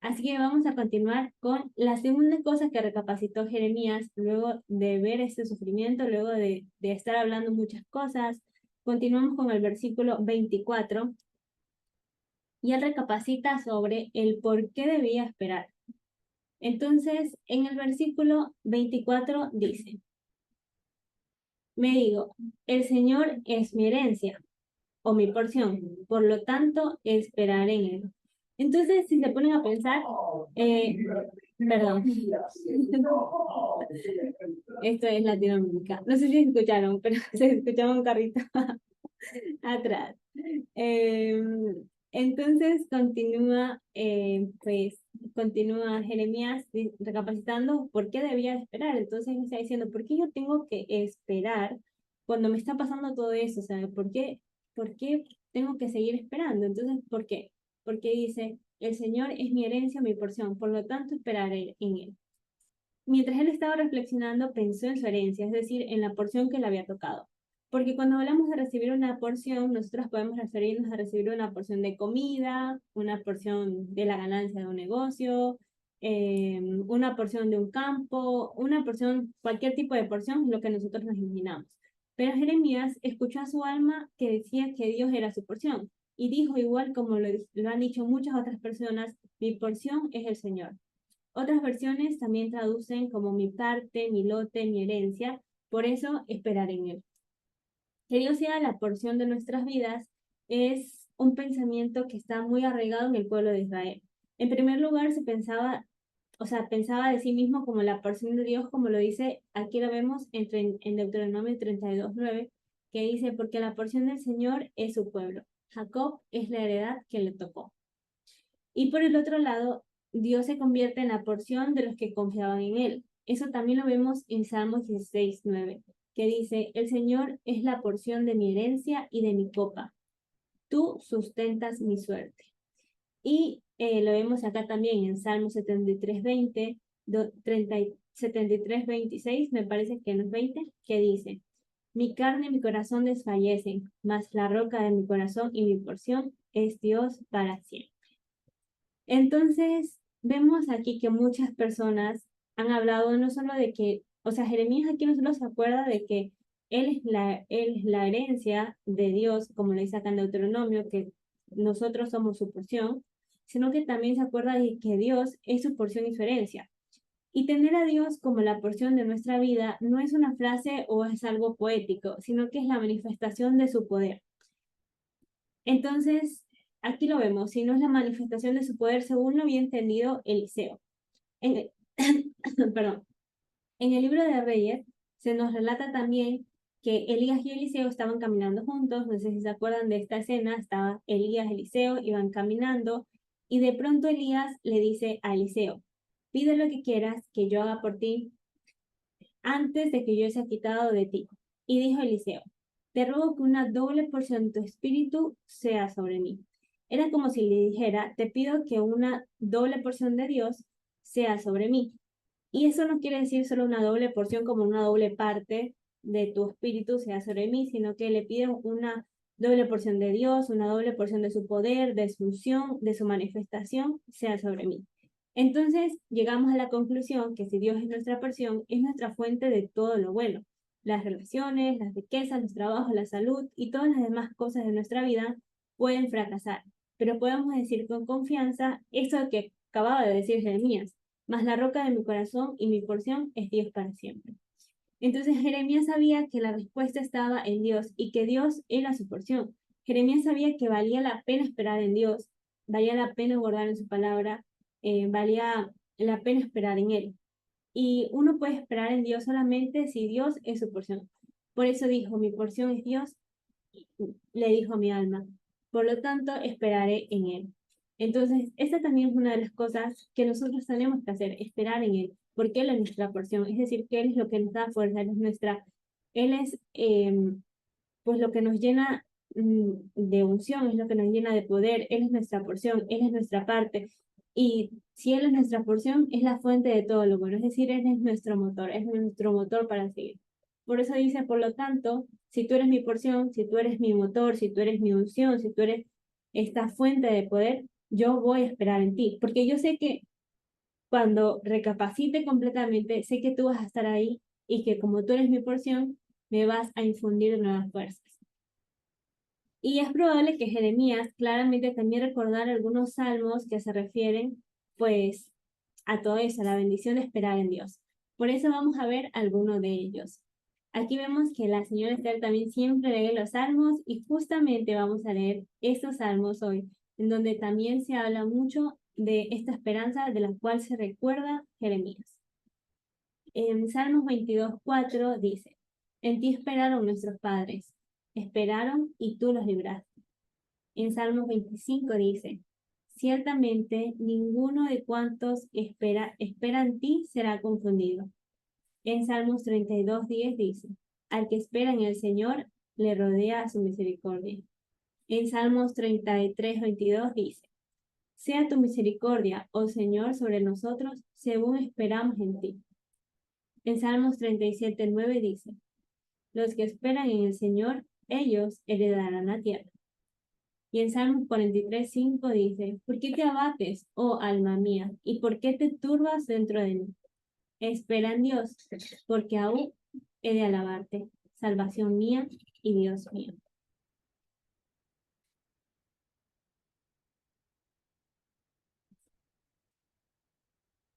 Así que vamos a continuar con la segunda cosa que recapacitó Jeremías luego de ver este sufrimiento, luego de estar hablando muchas cosas. Continuamos con el versículo 24 y él recapacita sobre el por qué debía esperar. Entonces, en el versículo 24 dice, me digo, el Señor es mi herencia o mi porción, por lo tanto esperaré en él. Entonces, si se ponen a pensar, perdón, esto es Latinoamérica. No sé si escucharon, pero se escuchaba un carrito atrás. Eh, entonces continúa Jeremías recapacitando por qué debía esperar. Entonces está diciendo, ¿por qué yo tengo que esperar cuando me está pasando todo eso? O sea, por qué tengo que seguir esperando? Entonces, ¿por qué? Porque dice, el Señor es mi herencia, mi porción, por lo tanto esperaré en él. Mientras él estaba reflexionando, pensó en su herencia, es decir, en la porción que le había tocado. Porque cuando hablamos de recibir una porción, nosotros podemos referirnos a recibir una porción de comida, una porción de la ganancia de un negocio, una porción de un campo, una porción, cualquier tipo de porción, lo que nosotros nos imaginamos. Pero Jeremías escuchó a su alma que decía que Dios era su porción y dijo, igual como lo han dicho muchas otras personas, mi porción es el Señor. Otras versiones también traducen como mi parte, mi lote, mi herencia, por eso esperar en él. Que Dios sea la porción de nuestras vidas es un pensamiento que está muy arraigado en el pueblo de Israel. En primer lugar, pensaba de sí mismo como la porción de Dios, como lo dice, aquí lo vemos en Deuteronomio 32:9, que dice, porque la porción del Señor es su pueblo. Jacob es la heredad que le tocó. Y por el otro lado, Dios se convierte en la porción de los que confiaban en él. Eso también lo vemos en Salmos 16:9, que dice, el Señor es la porción de mi herencia y de mi copa. Tú sustentas mi suerte. Y lo vemos acá también en Salmos 73:20, 73:26, me parece que no es 20, que dice, mi carne y mi corazón desfallecen, mas la roca de mi corazón y mi porción es Dios para siempre. Entonces, vemos aquí que muchas personas han hablado no solo de que, o sea, Jeremías aquí no solo se acuerda de que él es la herencia de Dios, como le dice acá en Deuteronomio, que nosotros somos su porción, sino que también se acuerda de que Dios es su porción y su herencia. Y tener a Dios como la porción de nuestra vida no es una frase o es algo poético, sino que es la manifestación de su poder. Entonces, aquí lo vemos, si no es la manifestación de su poder según lo había entendido Eliseo. En el, perdón, en el libro de Reyes se nos relata también que Elías y Eliseo estaban caminando juntos, no sé si se acuerdan de esta escena, estaba Elías y Eliseo, iban caminando, y de pronto Elías le dice a Eliseo, pide lo que quieras que yo haga por ti, antes de que yo sea quitado de ti. Y dijo Eliseo, te ruego que una doble porción de tu espíritu sea sobre mí. Era como si le dijera, te pido que una doble porción de Dios sea sobre mí. Y eso no quiere decir solo una doble porción como una doble parte de tu espíritu sea sobre mí, sino que le pido una doble porción de Dios, una doble porción de su poder, de su unción, de su manifestación, sea sobre mí. Entonces llegamos a la conclusión que si Dios es nuestra porción, es nuestra fuente de todo lo bueno. Las relaciones, las riquezas, los trabajos, la salud y todas las demás cosas de nuestra vida pueden fracasar, pero podemos decir con confianza eso que acababa de decir Jeremías, mas la roca de mi corazón y mi porción es Dios para siempre. Entonces Jeremías sabía que la respuesta estaba en Dios y que Dios era su porción. Jeremías sabía que valía la pena esperar en Dios, valía la pena guardar en su palabra, valía la pena esperar en Él. Y uno puede esperar en Dios solamente si Dios es su porción. Por eso dijo, mi porción es Dios, le dijo a mi alma. Por lo tanto, esperaré en Él. Entonces, esta también es una de las cosas que nosotros tenemos que hacer, esperar en Él, porque Él es nuestra porción, es decir, que Él es lo que nos da fuerza, Él es Él es pues lo que nos llena de unción, es lo que nos llena de poder, Él es nuestra porción, Él es nuestra parte. Y si Él es nuestra porción, es la fuente de todo lo bueno, es decir, Él es nuestro motor para seguir. Por eso dice, por lo tanto, si tú eres mi porción, si tú eres mi motor, si tú eres mi unción, si tú eres esta fuente de poder, yo voy a esperar en ti, porque yo sé que cuando recapacite completamente, sé que tú vas a estar ahí y que como tú eres mi porción, me vas a infundir nuevas fuerzas. Y es probable que Jeremías claramente también recordara algunos salmos que se refieren, pues, a todo eso, a la bendición de esperar en Dios. Por eso vamos a ver algunos de ellos. Aquí vemos que la señora Esther también siempre lee los salmos y justamente vamos a leer estos salmos hoy, en donde también se habla mucho de esta esperanza de la cual se recuerda Jeremías. En Salmos 22:4 dice, en ti esperaron nuestros padres, esperaron y tú los libraste. En Salmos 25 dice, ciertamente ninguno de cuantos espera en ti será confundido. En Salmos 32:10 dice, al que espera en el Señor le rodea su misericordia. En Salmos 33:22 dice, sea tu misericordia, oh Señor, sobre nosotros, según esperamos en ti. En Salmos 37:9 dice, los que esperan en el Señor, ellos heredarán la tierra. Y en Salmos 43:5 dice, ¿por qué te abates, oh alma mía? ¿Y por qué te turbas dentro de mí? Espera en Dios, porque aún he de alabarte, salvación mía y Dios mío.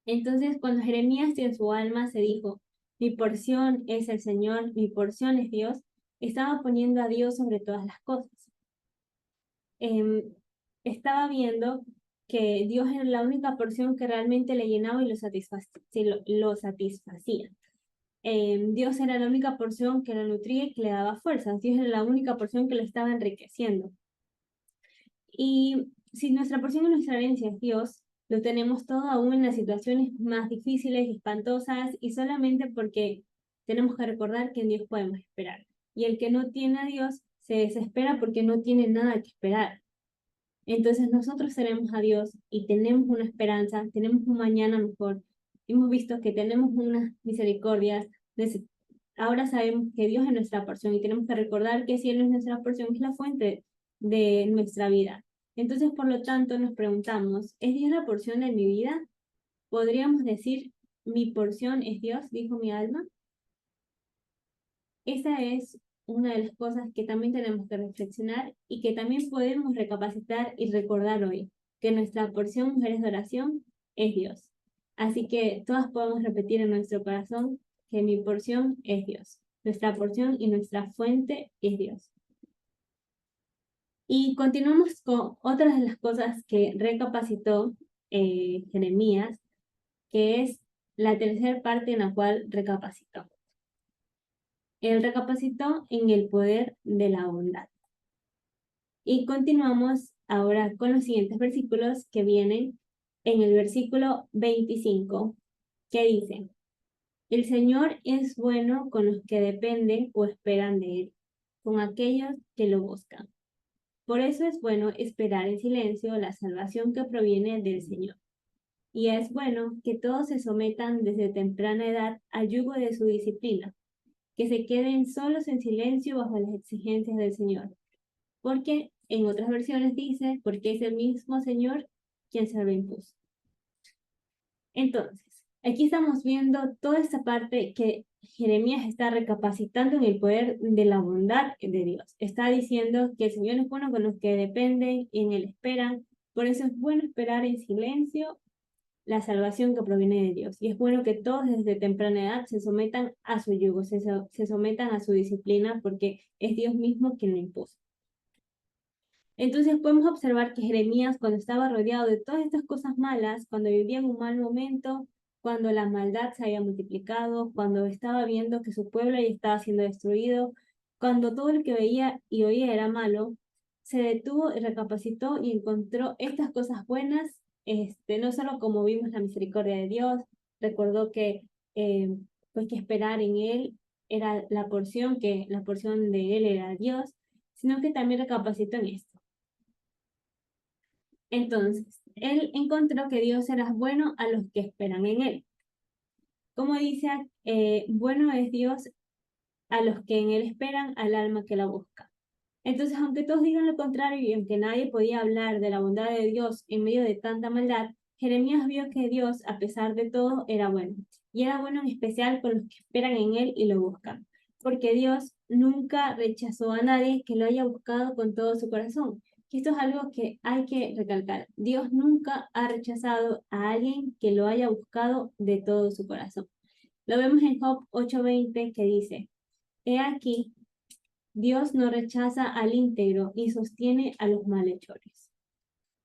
Entonces, cuando Jeremías en su alma se dijo, mi porción es el Señor, mi porción es Dios, estaba poniendo a Dios sobre todas las cosas. Estaba viendo que Dios era la única porción que realmente le llenaba y lo satisfacía. Dios era la única porción que la nutría y que le daba fuerzas. Dios era la única porción que le estaba enriqueciendo. Y si nuestra porción y nuestra herencia es Dios, lo tenemos todo aún en las situaciones más difíciles y espantosas y solamente porque tenemos que recordar que en Dios podemos esperar. Y el que no tiene a Dios se desespera porque no tiene nada que esperar. Entonces nosotros tenemos a Dios y tenemos una esperanza, tenemos un mañana mejor. Hemos visto que tenemos unas misericordias. Ahora sabemos que Dios es nuestra porción y tenemos que recordar que si Él es nuestra porción, es la fuente de nuestra vida. Entonces, por lo tanto, nos preguntamos, ¿es Dios la porción de mi vida? ¿Podríamos decir, mi porción es Dios, dijo mi alma? Esa es una de las cosas que también tenemos que reflexionar y que también podemos recapacitar y recordar hoy, que nuestra porción mujeres de oración es Dios. Así que todas podemos repetir en nuestro corazón que mi porción es Dios. Nuestra porción y nuestra fuente es Dios. Y continuamos con otras de las cosas que recapacitó Jeremías, que es la tercera parte en la cual recapacitó. Él recapacitó en el poder de la bondad. Y continuamos ahora con los siguientes versículos que vienen en el versículo 25, que dice, El Señor es bueno con los que dependen o esperan de Él, con aquellos que lo buscan. Por eso es bueno esperar en silencio la salvación que proviene del Señor. Y es bueno que todos se sometan desde temprana edad al yugo de su disciplina, que se queden solos en silencio bajo las exigencias del Señor. Porque en otras versiones dice, porque es el mismo Señor quien se lo impuso. Entonces, aquí estamos viendo toda esta parte que Jeremías está recapacitando en el poder de la bondad de Dios. Está diciendo que el Señor es bueno con los que dependen y en Él esperan. Por eso es bueno esperar en silencio la salvación que proviene de Dios. Y es bueno que todos desde temprana edad se sometan a su yugo, se sometan a su disciplina, porque es Dios mismo quien lo impuso. Entonces podemos observar que Jeremías, cuando estaba rodeado de todas estas cosas malas, cuando vivía en un mal momento, cuando la maldad se había multiplicado, cuando estaba viendo que su pueblo ya estaba siendo destruido, cuando todo lo que veía y oía era malo, se detuvo y recapacitó y encontró estas cosas buenas, no solo como vimos la misericordia de Dios, recordó eh, pues que esperar en Él era la porción, que la porción de Él era Dios, sino que también recapacitó en esto. Entonces, él encontró que Dios era bueno a los que esperan en él. Como dice, bueno es Dios a los que en él esperan, al alma que la busca. Entonces, aunque todos digan lo contrario y aunque nadie podía hablar de la bondad de Dios en medio de tanta maldad, Jeremías vio que Dios, a pesar de todo, era bueno. Y era bueno en especial con los que esperan en él y lo buscan. Porque Dios nunca rechazó a nadie que lo haya buscado con todo su corazón. Y esto es algo que hay que recalcar. Dios nunca ha rechazado a alguien que lo haya buscado de todo su corazón. Lo vemos en Job 8:20 que dice, he aquí, Dios no rechaza al íntegro y sostiene a los malhechores.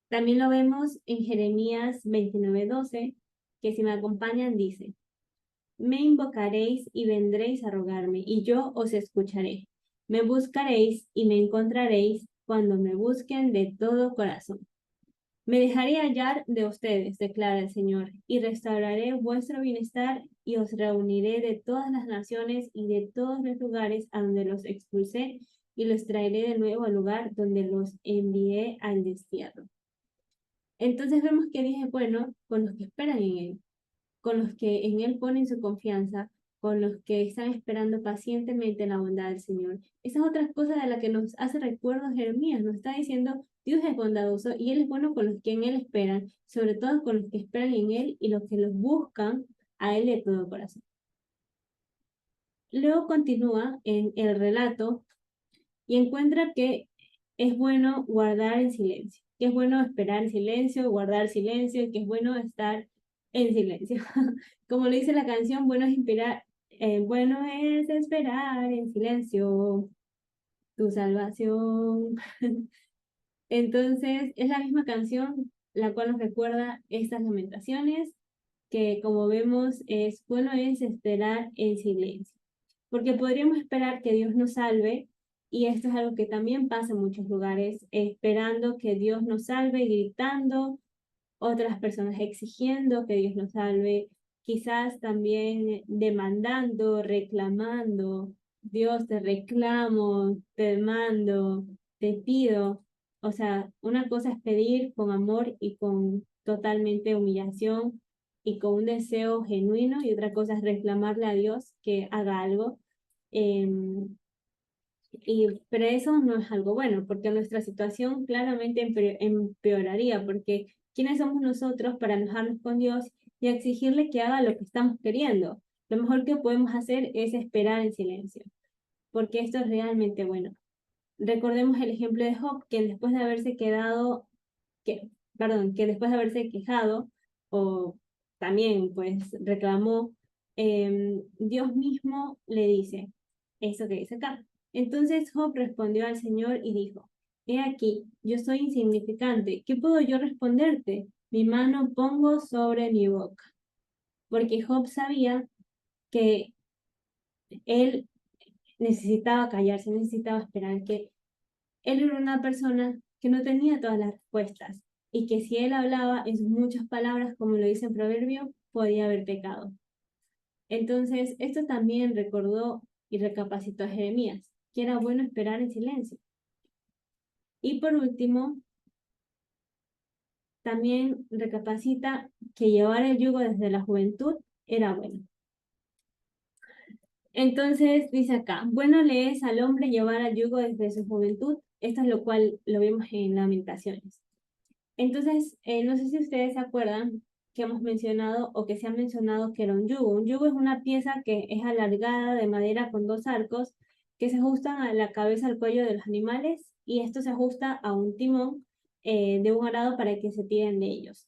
También lo vemos en Jeremías 29:12, que si me acompañan dice, me invocaréis y vendréis a rogarme, y yo os escucharé. Me buscaréis y me encontraréis cuando me busquen de todo corazón. Me dejaré hallar de ustedes, declara el Señor, y restauraré vuestro bienestar y os reuniré de todas las naciones y de todos los lugares a donde los expulsé y los traeré de nuevo al lugar donde los envié al destierro. Entonces vemos que Dios es bueno con los que esperan en Él, con los que en Él ponen su confianza, con los que están esperando pacientemente la bondad del Señor. Esa es otra cosa de la que nos hace recuerdo Jeremías, nos está diciendo, Dios es bondadoso y Él es bueno con los que en Él esperan, sobre todo con los que esperan en Él y los que los buscan a Él de todo corazón. Luego continúa en el relato y encuentra que es bueno guardar en silencio, que es bueno esperar en silencio, guardar silencio, y que es bueno estar en silencio. Como lo dice la canción, bueno es esperar en silencio tu salvación. Entonces, es la misma canción la cual nos recuerda estas lamentaciones, que como vemos es bueno es esperar en silencio, porque podríamos esperar que Dios nos salve, y esto es algo que también pasa en muchos lugares, esperando que Dios nos salve, gritando, otras personas exigiendo que Dios nos salve, quizás también demandando, reclamando, Dios te reclamo, te demando, te pido. O sea, una cosa es pedir con amor y con totalmente humillación y con un deseo genuino, y otra cosa es reclamarle a Dios que haga algo. Pero eso no es algo bueno, porque nuestra situación claramente empeoraría, porque ¿quiénes somos nosotros para enojarnos con Dios y exigirle que haga lo que estamos queriendo? Lo mejor que podemos hacer es esperar en silencio, porque esto es realmente bueno. Recordemos el ejemplo de Job, que después de haberse que después de haberse quejado, o también pues reclamó, Dios mismo le dice eso que dice acá. Entonces Job respondió al Señor y dijo, he aquí, yo soy insignificante, ¿qué puedo yo responderte? Mi mano pongo sobre mi boca. Porque Job sabía que él necesitaba callarse, necesitaba esperar, que él era una persona que no tenía todas las respuestas, y que si él hablaba en sus muchas palabras, como lo dice en Proverbio, podía haber pecado. Entonces, esto también recordó y recapacitó a Jeremías, que era bueno esperar en silencio. Y por último, también recapacita que llevar el yugo desde la juventud era bueno. Entonces dice acá, bueno le es al hombre llevar el yugo desde su juventud, esto es lo cual lo vemos en Lamentaciones. Entonces, no sé si ustedes se acuerdan que hemos mencionado o que se ha mencionado que era un yugo. Un yugo es una pieza que es alargada de madera con dos arcos que se ajustan a la cabeza al cuello de los animales y esto se ajusta a un timón de un arado para que se tiren de ellos.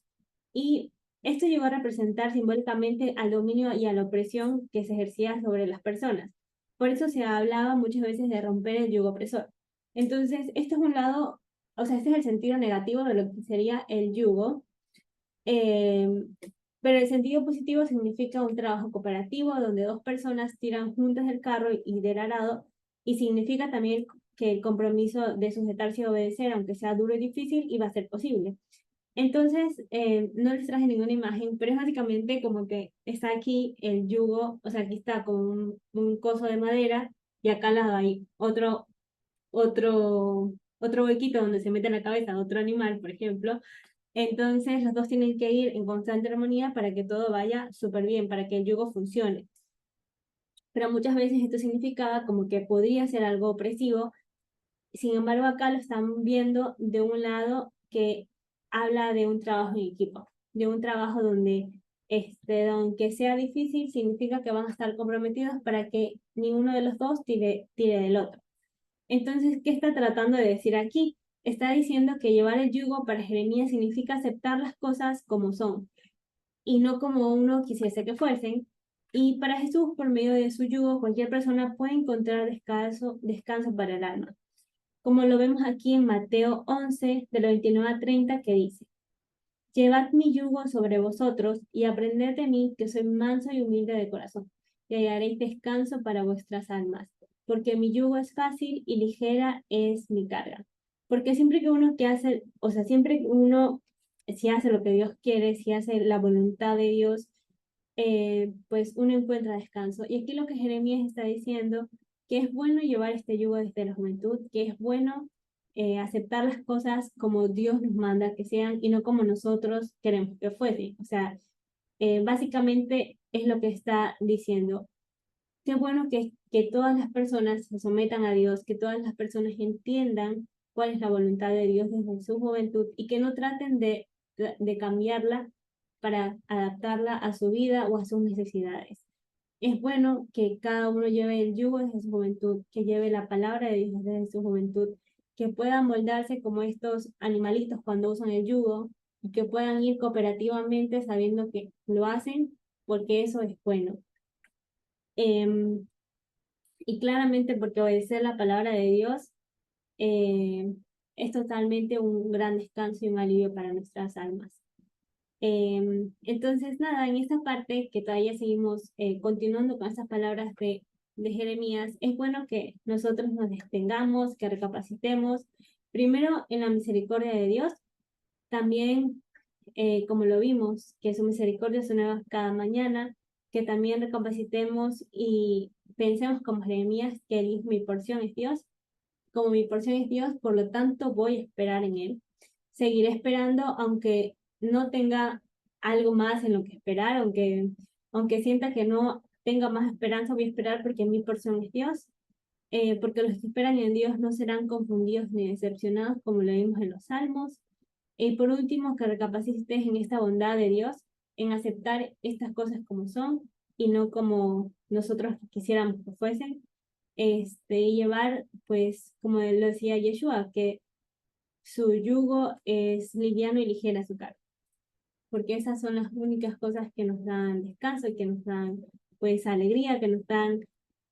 Y esto llegó a representar simbólicamente al dominio y a la opresión que se ejercía sobre las personas. Por eso se hablaba muchas veces de romper el yugo opresor. Entonces, esto es un lado, o sea, este es el sentido negativo de lo que sería el yugo, eh, pero el sentido positivo significa un trabajo cooperativo donde dos personas tiran juntas el carro y del arado, y significa también que el compromiso de sujetarse y obedecer, aunque sea duro y difícil, iba a ser posible. Entonces, no les traje ninguna imagen, pero es básicamente como que está aquí el yugo, o sea, aquí está como un coso de madera y acá al lado hay otro huequito donde se mete la cabeza de otro animal, por ejemplo. Entonces, los dos tienen que ir en constante armonía para que todo vaya súper bien, para que el yugo funcione. Pero muchas veces esto significaba como que podría ser algo opresivo. Sin embargo, acá lo están viendo de un lado que habla de un trabajo en equipo, de un trabajo donde, aunque sea difícil, significa que van a estar comprometidos para que ninguno de los dos tire del otro. Entonces, ¿qué está tratando de decir aquí? Está diciendo que llevar el yugo para Jeremías significa aceptar las cosas como son y no como uno quisiese que fuesen. Y para Jesús, por medio de su yugo, cualquier persona puede encontrar descanso para el alma. Como lo vemos aquí en Mateo 11, de los 29 a 30, que dice, llevad mi yugo sobre vosotros y aprended de mí, que soy manso y humilde de corazón, y hallaréis descanso para vuestras almas, porque mi yugo es fácil y ligera es mi carga. Porque siempre que uno que hace, o sea, siempre que uno, si hace lo que Dios quiere, si hace la voluntad de Dios, pues uno encuentra descanso. Y aquí lo que Jeremías está diciendo, que es bueno llevar este yugo desde la juventud, que es bueno aceptar las cosas como Dios nos manda que sean y no como nosotros queremos que fuesen. O sea, básicamente es lo que está diciendo. Qué bueno que todas las personas se sometan a Dios, que todas las personas entiendan cuál es la voluntad de Dios desde su juventud y que no traten de cambiarla para adaptarla a su vida o a sus necesidades. Es bueno que cada uno lleve el yugo desde su juventud, que lleve la palabra de Dios desde su juventud, que puedan moldarse como estos animalitos cuando usan el yugo y que puedan ir cooperativamente sabiendo que lo hacen porque eso es bueno. Em, y claramente porque obedecer la palabra de Dios eh, es totalmente un gran descanso y un alivio para nuestras almas. Entonces, nada, en esta parte que todavía seguimos continuando con estas palabras de Jeremías, es bueno que nosotros nos detengamos, que recapacitemos, primero en la misericordia de Dios, también como lo vimos, que su misericordia es nueva cada mañana, que también recapacitemos y pensemos como Jeremías que mi porción es Dios, como mi porción es Dios, por lo tanto voy a esperar en Él. Seguiré esperando aunque no tenga algo más en lo que esperar, aunque sienta que no tenga más esperanza, voy a esperar porque mi porción es Dios, porque los que esperan en Dios no serán confundidos ni decepcionados como lo vimos en los Salmos. Y por último, que recapacites en esta bondad de Dios, en aceptar estas cosas como son y no como nosotros quisiéramos que fuesen. Y llevar, pues, como lo decía Yeshua, que su yugo es liviano y ligera su carga, porque esas son las únicas cosas que nos dan descanso y que nos dan, pues, alegría, que nos dan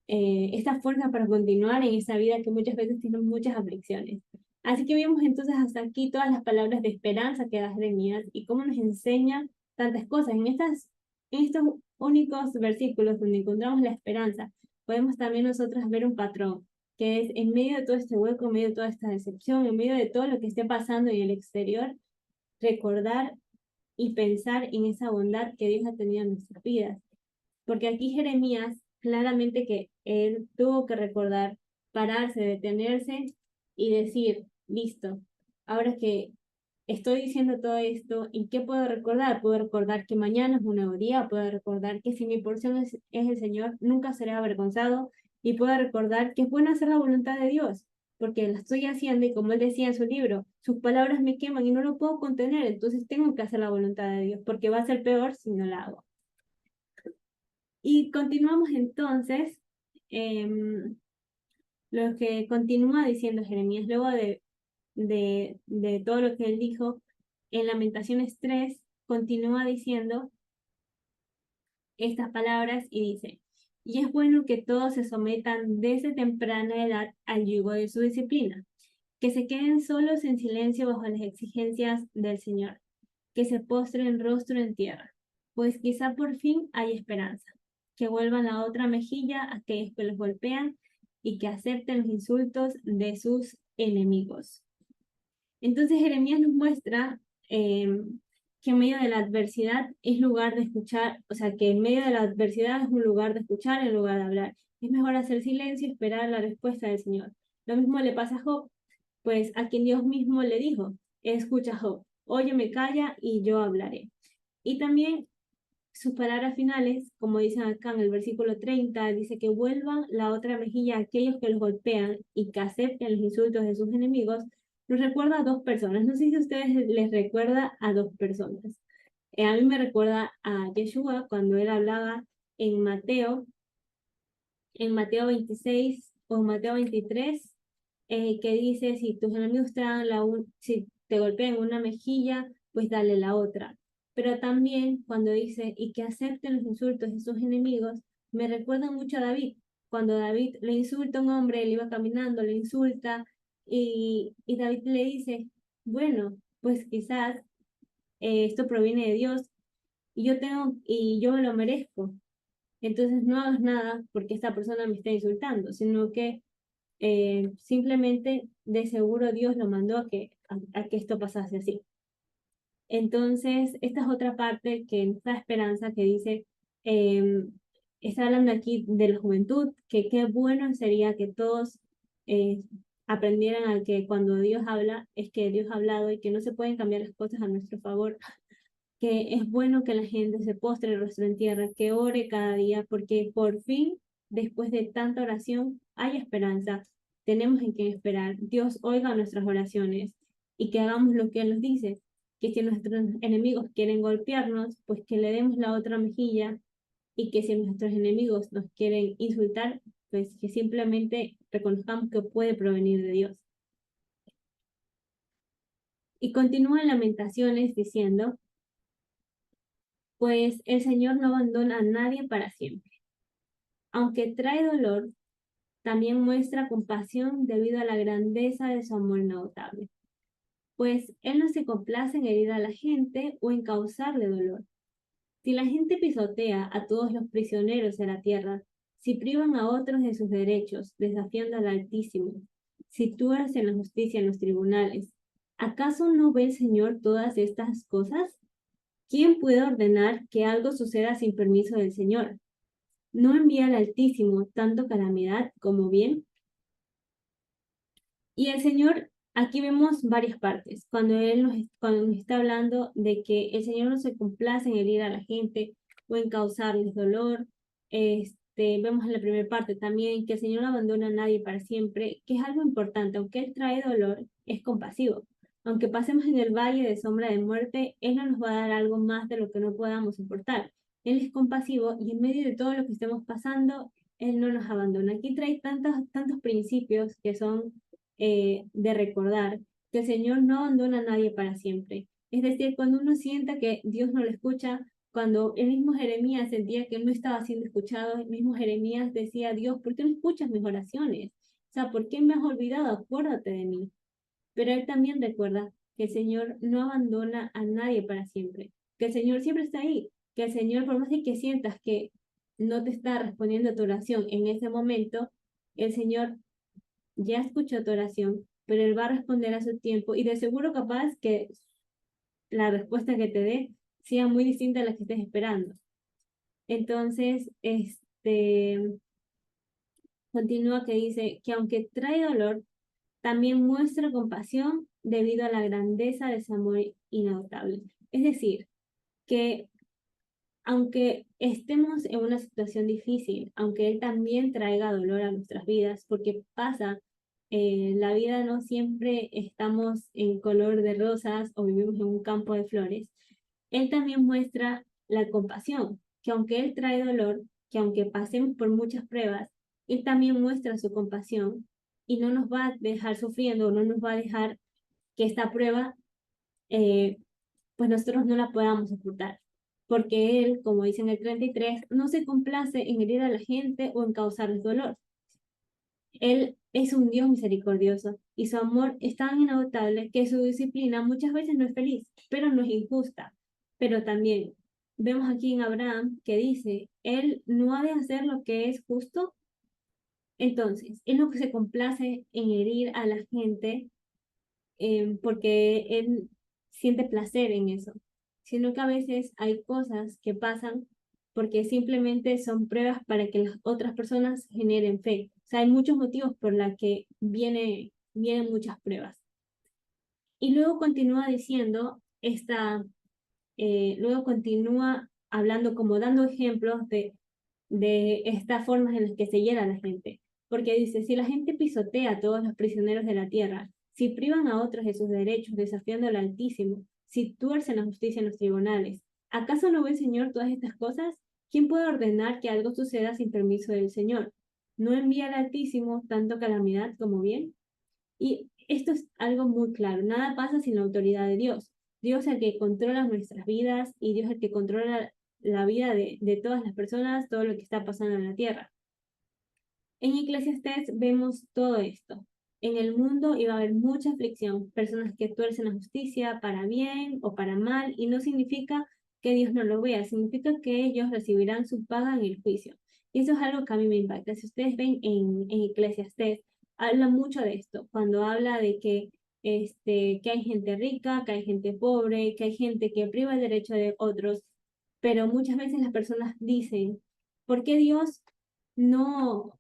esta fuerza para continuar en esa vida que muchas veces tiene muchas aflicciones. Así que vimos entonces hasta aquí todas las palabras de esperanza que da Jeremías y cómo nos enseña tantas cosas. En estos únicos versículos donde encontramos la esperanza, podemos también nosotros ver un patrón, que es en medio de todo este hueco, en medio de toda esta decepción, en medio de todo lo que esté pasando en el exterior, recordar y pensar en esa bondad que Dios ha tenido en nuestras vidas. porque aquí Jeremías, claramente que él tuvo que recordar, pararse, detenerse y decir, listo, ahora que estoy diciendo todo esto, ¿y qué puedo recordar? Puedo recordar que mañana es un nuevo día, puedo recordar que si mi porción es el Señor, nunca seré avergonzado, y puedo recordar que es bueno hacer la voluntad de Dios, porque la estoy haciendo y como él decía en su libro, sus palabras me queman y no lo puedo contener, entonces tengo que hacer la voluntad de Dios, porque va a ser peor si no la hago. Y continuamos entonces, lo que continúa diciendo Jeremías, luego de todo lo que él dijo, en Lamentaciones 3, continúa diciendo estas palabras y dice, y es bueno que todos se sometan desde temprana edad al yugo de su disciplina, que se queden solos en silencio bajo las exigencias del Señor, que se postren rostro en tierra, pues quizá por fin hay esperanza, que vuelvan la otra mejilla a aquellos que los golpean y que acepten los insultos de sus enemigos. Entonces Jeremías nos muestra que en medio de la adversidad es lugar de escuchar, o sea, que en medio de la adversidad es un lugar de escuchar en lugar de hablar. Es mejor hacer silencio y esperar la respuesta del Señor. Lo mismo le pasa a Job, pues a quien Dios mismo le dijo, escucha Job, óyeme, calla y yo hablaré. Y también sus palabras finales, como dicen acá en el versículo 30, dice que vuelvan la otra mejilla a aquellos que los golpean y que acepten los insultos de sus enemigos, nos recuerda a dos personas. No sé si a ustedes les recuerda a dos personas. A mí me recuerda a Yeshua cuando él hablaba en Mateo 26 o en Mateo 23, que dice, si tus enemigos te dan si te golpean una mejilla, pues dale la otra. Pero también cuando dice, y que acepten los insultos de sus enemigos, me recuerda mucho a David. Cuando David le insulta a un hombre, él iba caminando, le insulta, y David le dice, bueno, pues quizás esto proviene de Dios, y yo me lo merezco. Entonces no hagas nada porque esta persona me está insultando, sino que simplemente de seguro Dios lo mandó a que esto pasase así. Entonces, esta es otra parte que nos da esperanza, que dice, eh, está hablando aquí de la juventud, que qué bueno sería que todos eh, aprendieran a que cuando Dios habla, es que Dios ha hablado y que no se pueden cambiar las cosas a nuestro favor, que es bueno que la gente se postre el rostro en tierra, que ore cada día, porque por fin, después de tanta oración, hay esperanza. Tenemos en qué esperar. Dios oiga nuestras oraciones y que hagamos lo que Él nos dice, que si nuestros enemigos quieren golpearnos, pues que le demos la otra mejilla y que si nuestros enemigos nos quieren insultar, pues que simplemente reconozcamos que puede provenir de Dios. Y continúa en Lamentaciones diciendo, pues el Señor no abandona a nadie para siempre. Aunque trae dolor, también muestra compasión debido a la grandeza de su amor inagotable. Pues Él no se complace en herir a la gente o en causarle dolor. Si la gente pisotea a todos los prisioneros de la tierra, si privan a otros de sus derechos, desafiando al Altísimo, si tuercen la justicia en los tribunales, ¿acaso no ve el Señor todas estas cosas? ¿Quién puede ordenar que algo suceda sin permiso del Señor? ¿No envía al Altísimo tanto calamidad como bien? Y el Señor, aquí vemos varias partes, cuando nos está hablando de que el Señor no se complace en herir a la gente o en causarles dolor. Vemos en la primera parte también que el Señor no abandona a nadie para siempre, que es algo importante, aunque Él trae dolor, es compasivo. Aunque pasemos en el valle de sombra de muerte, Él no nos va a dar algo más de lo que no podamos soportar. Él es compasivo y en medio de todo lo que estemos pasando, Él no nos abandona. Aquí trae tantos principios que son de recordar que el Señor no abandona a nadie para siempre. Es decir, cuando uno sienta que Dios no lo escucha, cuando el mismo Jeremías sentía que no estaba siendo escuchado, el mismo Jeremías decía, Dios, ¿por qué no escuchas mis oraciones? O sea, ¿por qué me has olvidado? Acuérdate de mí. Pero él también recuerda que el Señor no abandona a nadie para siempre, que el Señor siempre está ahí, que el Señor, por más de que sientas que no te está respondiendo a tu oración en ese momento, el Señor ya escuchó tu oración, pero Él va a responder a su tiempo y de seguro capaz que la respuesta que te dé sea muy distinta a la que estés esperando. Entonces, continúa que dice que aunque trae dolor, también muestra compasión debido a la grandeza de ese amor inagotable. Es decir, que aunque estemos en una situación difícil, aunque Él también traiga dolor a nuestras vidas, porque pasa, la vida no siempre estamos en color de rosas o vivimos en un campo de flores, Él también muestra la compasión, que aunque Él trae dolor, que aunque pasemos por muchas pruebas, Él también muestra su compasión y no nos va a dejar sufriendo, no nos va a dejar que esta prueba eh, pues nosotros no la podamos soportar. Porque Él, como dice en el 33, no se complace en herir a la gente o en causarles dolor. Él es un Dios misericordioso y su amor es tan inagotable que su disciplina muchas veces no es feliz, pero no es injusta. Pero también vemos aquí en Abraham que dice, Él no ha de hacer lo que es justo. Entonces, Él no se complace en herir a la gente porque Él siente placer en eso, sino que a veces hay cosas que pasan porque simplemente son pruebas para que las otras personas generen fe. O sea, hay muchos motivos por los que vienen muchas pruebas. Y luego continúa diciendo, luego continúa hablando como dando ejemplos de estas formas en las que se hiera la gente. Porque dice, si la gente pisotea a todos los prisioneros de la tierra, si privan a otros de sus derechos, desafiando al Altísimo, si tuercen la justicia en los tribunales, ¿acaso no ve el Señor todas estas cosas? ¿Quién puede ordenar que algo suceda sin permiso del Señor? ¿No envía al Altísimo tanto calamidad como bien? Y esto es algo muy claro, nada pasa sin la autoridad de Dios. Dios es el que controla nuestras vidas y Dios es el que controla la vida de todas las personas, todo lo que está pasando en la tierra. En Eclesiastés vemos todo esto. En el mundo iba a haber mucha aflicción, personas que tuercen la justicia para bien o para mal, y no significa que Dios no lo vea, significa que ellos recibirán su paga en el juicio. Y eso es algo que a mí me impacta. Si ustedes ven en Eclesiastés, habla mucho de esto, cuando habla de que hay gente rica, que hay gente pobre, que hay gente que priva el derecho de otros, pero muchas veces las personas dicen, ¿por qué Dios no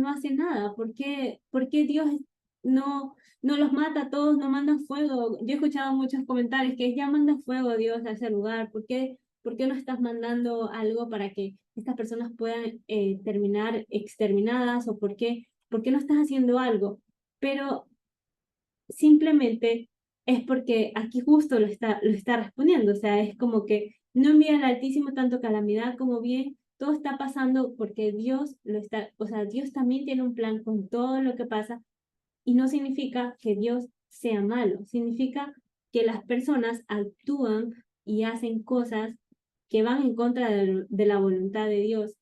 hace nada? ¿Por qué Dios no los mata a todos, no manda fuego? Yo he escuchado muchos comentarios que ya manda fuego Dios a ese lugar, por qué no estás mandando algo para que estas personas puedan terminar exterminadas? ¿O por qué no estás haciendo algo? Pero simplemente es porque aquí justo lo está respondiendo, o sea, es como que no envía al Altísimo tanto calamidad como bien, todo está pasando porque Dios lo está, o sea, Dios también tiene un plan con todo lo que pasa y no significa que Dios sea malo, significa que las personas actúan y hacen cosas que van en contra de la voluntad de Dios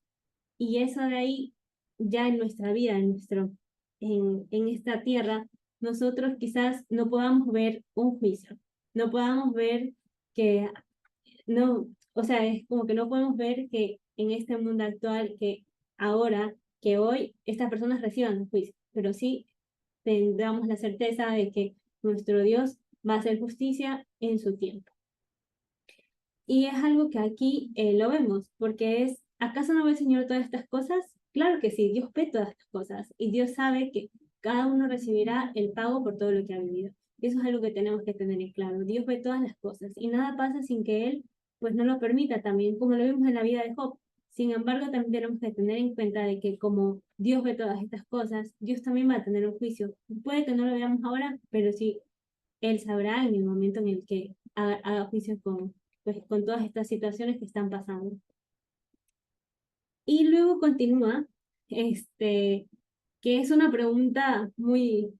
y eso de ahí ya en nuestra vida, en esta tierra, nosotros quizás no podamos ver un juicio, no podamos ver que no, o sea, es como que no podemos ver que en este mundo actual, que ahora, que hoy, estas personas reciban un juicio, pero sí tendremos la certeza de que nuestro Dios va a hacer justicia en su tiempo. Y es algo que aquí lo vemos, porque es, ¿acaso no ve el Señor todas estas cosas? Claro que sí, Dios ve todas estas cosas y Dios sabe que cada uno recibirá el pago por todo lo que ha vivido. Y eso es algo que tenemos que tener en claro. Dios ve todas las cosas y nada pasa sin que Él pues no lo permita también, como lo vimos en la vida de Job. Sin embargo, también tenemos que tener en cuenta de que como Dios ve todas estas cosas, Dios también va a tener un juicio. Puede que no lo veamos ahora, pero sí Él sabrá en el momento en el que haga juicio pues, con todas estas situaciones que están pasando. Y luego continúa, que es una pregunta muy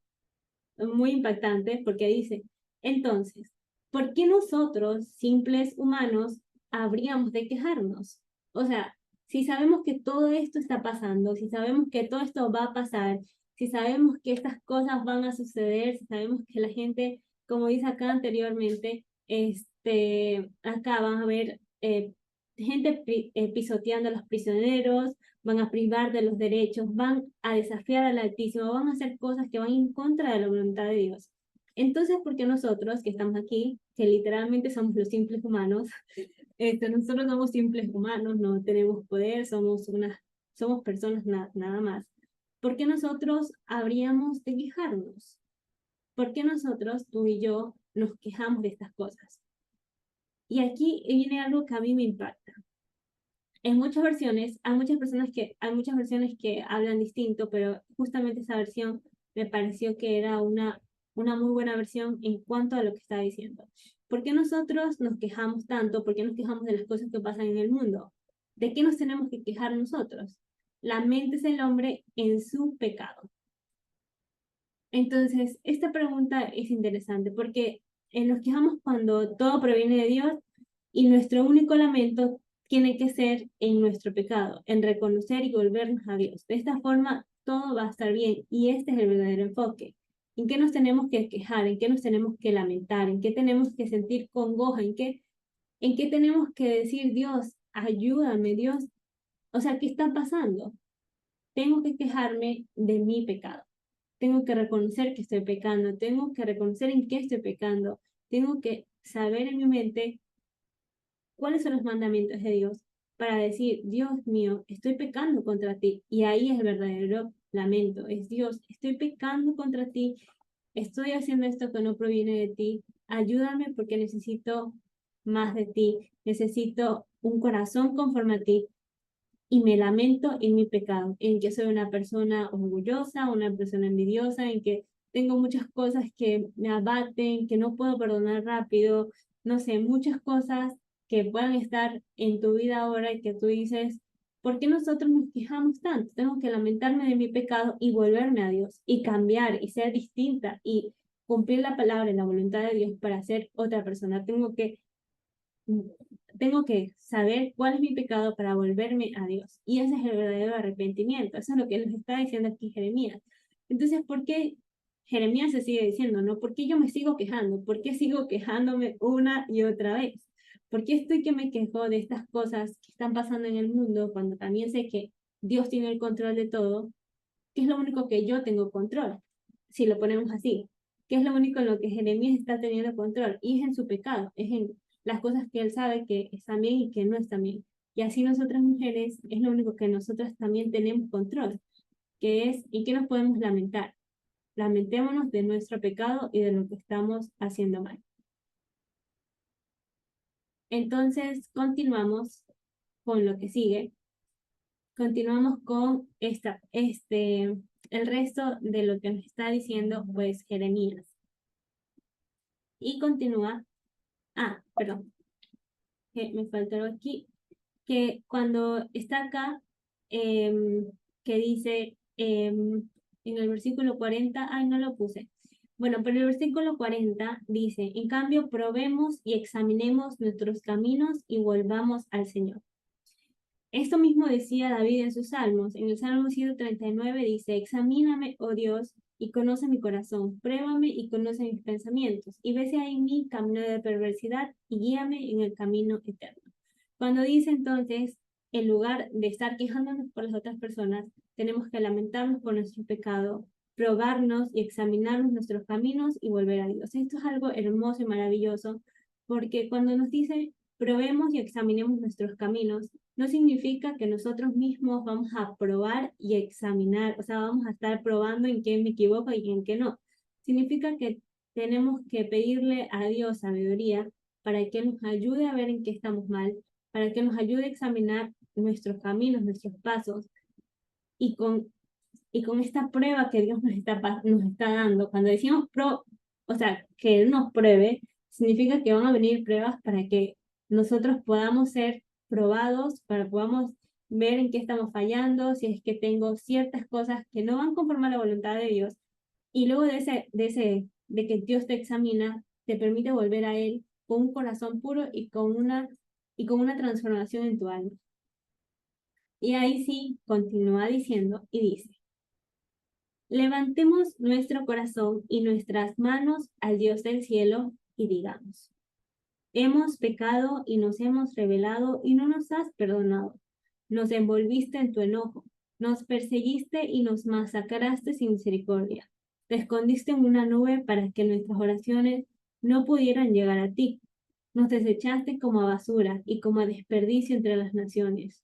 impactante porque dice, entonces, ¿por qué nosotros, simples humanos, habríamos de quejarnos? O sea, si sabemos que todo esto está pasando, si sabemos que todo esto va a pasar, si sabemos que estas cosas van a suceder, si sabemos que la gente, como dice acá anteriormente, acá van a haber gente pisoteando a los prisioneros, van a privar de los derechos, van a desafiar al Altísimo, van a hacer cosas que van en contra de la voluntad de Dios. Entonces, ¿por qué nosotros que estamos aquí, que literalmente somos los simples humanos, nosotros somos simples humanos, no tenemos poder, somos personas nada más? ¿Por qué nosotros habríamos de quejarnos? ¿Por qué nosotros, tú y yo, nos quejamos de estas cosas? Y aquí viene algo que a mí me impacta. En muchas versiones, hay muchas versiones que hablan distinto, pero justamente esa versión me pareció que era una muy buena versión en cuanto a lo que está diciendo. ¿Por qué nosotros nos quejamos tanto? ¿Por qué nos quejamos de las cosas que pasan en el mundo? ¿De qué nos tenemos que quejar nosotros? La mente es el hombre en su pecado. Entonces, esta pregunta es interesante porque nos quejamos cuando todo proviene de Dios y nuestro único lamento tiene que ser en nuestro pecado, en reconocer y volvernos a Dios. De esta forma, todo va a estar bien y este es el verdadero enfoque. ¿En qué nos tenemos que quejar? ¿En qué nos tenemos que lamentar? ¿En qué tenemos que sentir congoja? En qué tenemos que decir, Dios, ayúdame, Dios? O sea, ¿qué está pasando? Tengo que quejarme de mi pecado. Tengo que reconocer que estoy pecando, tengo que reconocer en qué estoy pecando, tengo que saber en mi mente cuáles son los mandamientos de Dios para decir, Dios mío, estoy pecando contra ti. Y ahí es el verdadero lamento, es Dios, estoy pecando contra ti, estoy haciendo esto que no proviene de ti, ayúdame porque necesito más de ti, necesito un corazón conforme a ti, y me lamento en mi pecado, en que soy una persona orgullosa, una persona envidiosa, en que tengo muchas cosas que me abaten, que no puedo perdonar rápido, no sé, muchas cosas que puedan estar en tu vida ahora y que tú dices, ¿por qué nosotros nos quejamos tanto? Tengo que lamentarme de mi pecado y volverme a Dios y cambiar y ser distinta y cumplir la palabra y la voluntad de Dios para ser otra persona. Tengo que saber cuál es mi pecado para volverme a Dios. Y ese es el verdadero arrepentimiento. Eso es lo que nos está diciendo aquí Jeremías. Entonces, ¿por qué Jeremías se sigue diciendo, no? ¿Por qué yo me sigo quejando? ¿Por qué sigo quejándome una y otra vez? ¿Por qué estoy que me quejo de estas cosas que están pasando en el mundo cuando también sé que Dios tiene el control de todo? ¿Qué es lo único que yo tengo control? Si lo ponemos así, ¿qué es lo único en lo que Jeremías está teniendo control? Y es en su pecado, es en las cosas que él sabe que están bien y que no están bien. Y así nosotras mujeres es lo único que nosotras también tenemos control, que es en qué nos podemos lamentar. Lamentémonos de nuestro pecado y de lo que estamos haciendo mal. Entonces, continuamos con lo que sigue. Continuamos con el resto de lo que nos está diciendo, pues, Jeremías. Y continúa, perdón, que me faltó aquí, que cuando está acá, que dice en el versículo 40, no lo puse. Bueno, pero el versículo 40 dice, en cambio, probemos y examinemos nuestros caminos y volvamos al Señor. Esto mismo decía David en sus salmos. En el Salmo 139 dice, examíname, oh Dios, y conoce mi corazón, pruébame y conoce mis pensamientos, y ve si hay en mí camino de perversidad, y guíame en el camino eterno. Cuando dice entonces, en lugar de estar quejándonos por las otras personas, tenemos que lamentarnos por nuestro pecado, probarnos y examinarnos nuestros caminos y volver a Dios. Esto es algo hermoso y maravilloso, porque cuando nos dice, probemos y examinemos nuestros caminos, no significa que nosotros mismos vamos a probar y examinar, o sea, vamos a estar probando en qué me equivoco y en qué no. Significa que tenemos que pedirle a Dios sabiduría para que nos ayude a ver en qué estamos mal, para que nos ayude a examinar nuestros caminos, nuestros pasos, y con esta prueba que Dios nos está dando. Cuando decimos o sea, que Él nos pruebe, significa que van a venir pruebas para que nosotros podamos ser probados, para que podamos ver en qué estamos fallando, si es que tengo ciertas cosas que no van conforme a la voluntad de Dios. Y luego de que Dios te examina, te permite volver a Él con un corazón puro y con una transformación en tu alma. Y ahí sí, continúa diciendo y dice, levantemos nuestro corazón y nuestras manos al Dios del cielo y digamos, hemos pecado y nos hemos rebelado y no nos has perdonado. Nos envolviste en tu enojo, nos perseguiste y nos masacraste sin misericordia. Te escondiste en una nube para que nuestras oraciones no pudieran llegar a ti. Nos desechaste como a basura y como a desperdicio entre las naciones.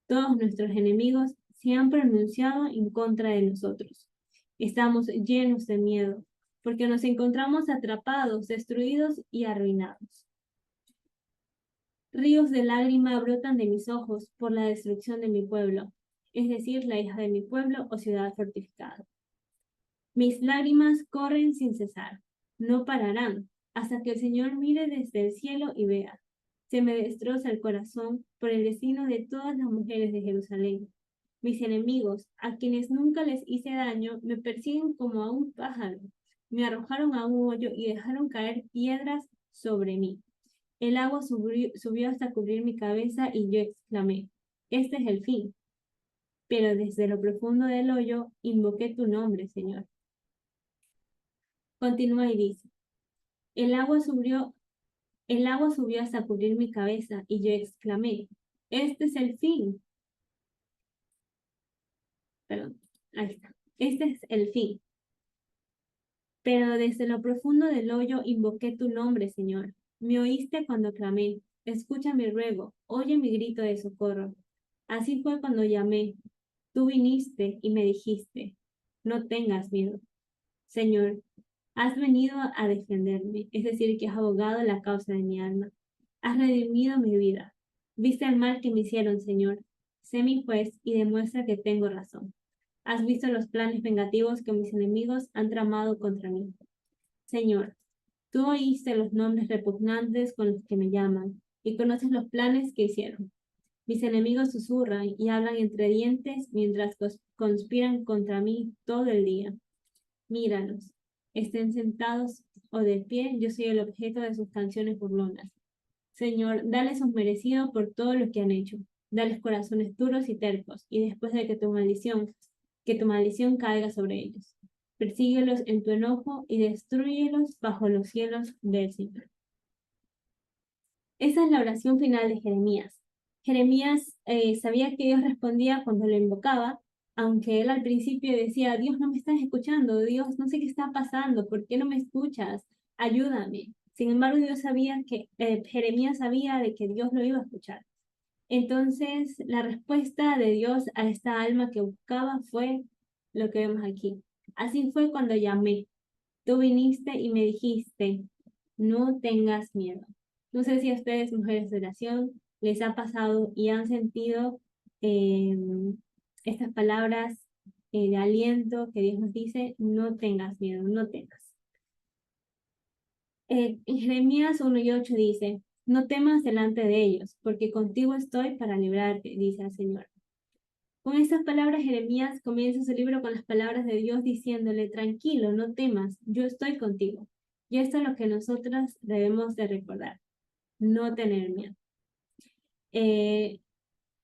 Todos nuestros enemigos se han pronunciado en contra de nosotros. Estamos llenos de miedo, porque nos encontramos atrapados, destruidos y arruinados. Ríos de lágrima brotan de mis ojos por la destrucción de mi pueblo, es decir, la hija de mi pueblo o ciudad fortificada. Mis lágrimas corren sin cesar, no pararán, hasta que el Señor mire desde el cielo y vea. Se me destroza el corazón por el destino de todas las mujeres de Jerusalén. Mis enemigos, a quienes nunca les hice daño, me persiguen como a un pájaro. Me arrojaron a un hoyo y dejaron caer piedras sobre mí. El agua subió hasta cubrir mi cabeza y yo exclamé, este es el fin. Pero desde lo profundo del hoyo invoqué tu nombre, Señor. Continúa y dice, el agua subió hasta cubrir mi cabeza y yo exclamé, este es el fin. Perdón, ahí está. Este es el fin. Pero desde lo profundo del hoyo invoqué tu nombre, Señor. Me oíste cuando clamé. Escucha mi ruego, oye mi grito de socorro. Así fue cuando llamé. Tú viniste y me dijiste, no tengas miedo. Señor, has venido a defenderme, es decir, que has abogado la causa de mi alma. Has redimido mi vida. Viste el mal que me hicieron, Señor. Sé mi juez y demuestra que tengo razón. Has visto los planes vengativos que mis enemigos han tramado contra mí. Señor, tú oíste los nombres repugnantes con los que me llaman y conoces los planes que hicieron. Mis enemigos susurran y hablan entre dientes mientras conspiran contra mí todo el día. Míralos, estén sentados o de pie, yo soy el objeto de sus canciones burlonas. Señor, dales un merecido por todo lo que han hecho. Dales corazones duros y tercos, y después de que tu maldición caiga sobre ellos. Persíguelos en tu enojo y destrúyelos bajo los cielos del Señor. Esa es la oración final de Jeremías. Jeremías sabía que Dios respondía cuando lo invocaba, aunque él al principio decía, Dios, no me estás escuchando, Dios, no sé qué está pasando, ¿por qué no me escuchas? Ayúdame. Sin embargo, Jeremías sabía de que Dios lo iba a escuchar. Entonces, la respuesta de Dios a esta alma que buscaba fue lo que vemos aquí. Así fue cuando llamé. Tú viniste y me dijiste, no tengas miedo. No sé si a ustedes, mujeres de oración, les ha pasado y han sentido eh, estas palabras de aliento que Dios nos dice, no tengas miedo, no temas. En Jeremías 1:8 dice, no temas delante de ellos, porque contigo estoy para librarte, dice el Señor. Con estas palabras, Jeremías comienza su libro con las palabras de Dios diciéndole, tranquilo, no temas, yo estoy contigo. Y esto es lo que nosotras debemos de recordar, no tener miedo.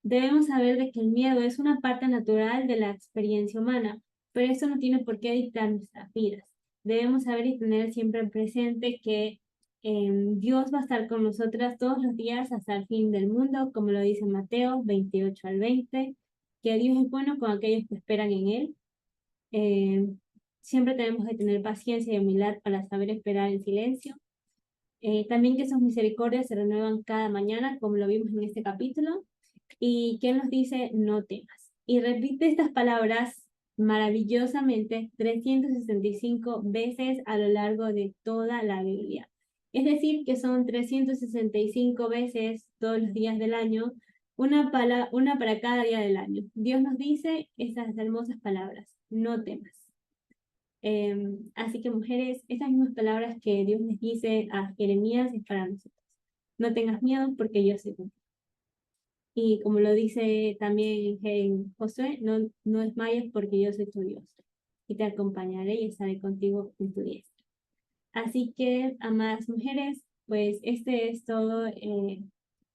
Debemos saber de que el miedo es una parte natural de la experiencia humana, pero eso no tiene por qué dictar nuestras vidas. Debemos saber y tener siempre presente que Dios va a estar con nosotras todos los días hasta el fin del mundo, como lo dice Mateo 28-20, que Dios es bueno con aquellos que esperan en Él. Siempre tenemos que tener paciencia y humildad para saber esperar en silencio. También que sus misericordias se renuevan cada mañana, como lo vimos en este capítulo. Y que nos dice, no temas. Y repite estas palabras maravillosamente 365 veces a lo largo de toda la Biblia. Es decir, que son 365 veces todos los días del año, una para cada día del año. Dios nos dice estas hermosas palabras, no temas. Así que mujeres, estas mismas palabras que Dios les dice a Jeremías es para nosotros. No tengas miedo porque yo soy contigo. Y como lo dice también en Josué, no desmayes porque yo soy tu Dios. Y te acompañaré y estaré contigo en tu diestra. Así que, amadas mujeres, pues este es todo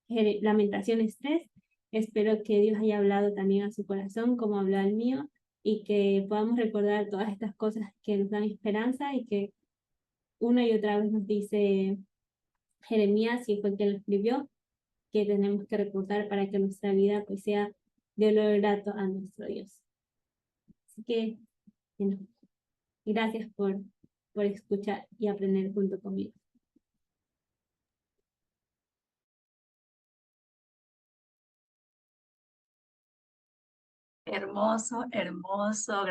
Lamentaciones 3. Espero que Dios haya hablado también a su corazón como habló al mío y que podamos recordar todas estas cosas que nos dan esperanza y que una y otra vez nos dice Jeremías, si fue quien lo escribió, que tenemos que recordar para que nuestra vida pues sea de olor grato a nuestro Dios. Así que, bueno, Gracias por escuchar y aprender junto conmigo. Hermoso, hermoso.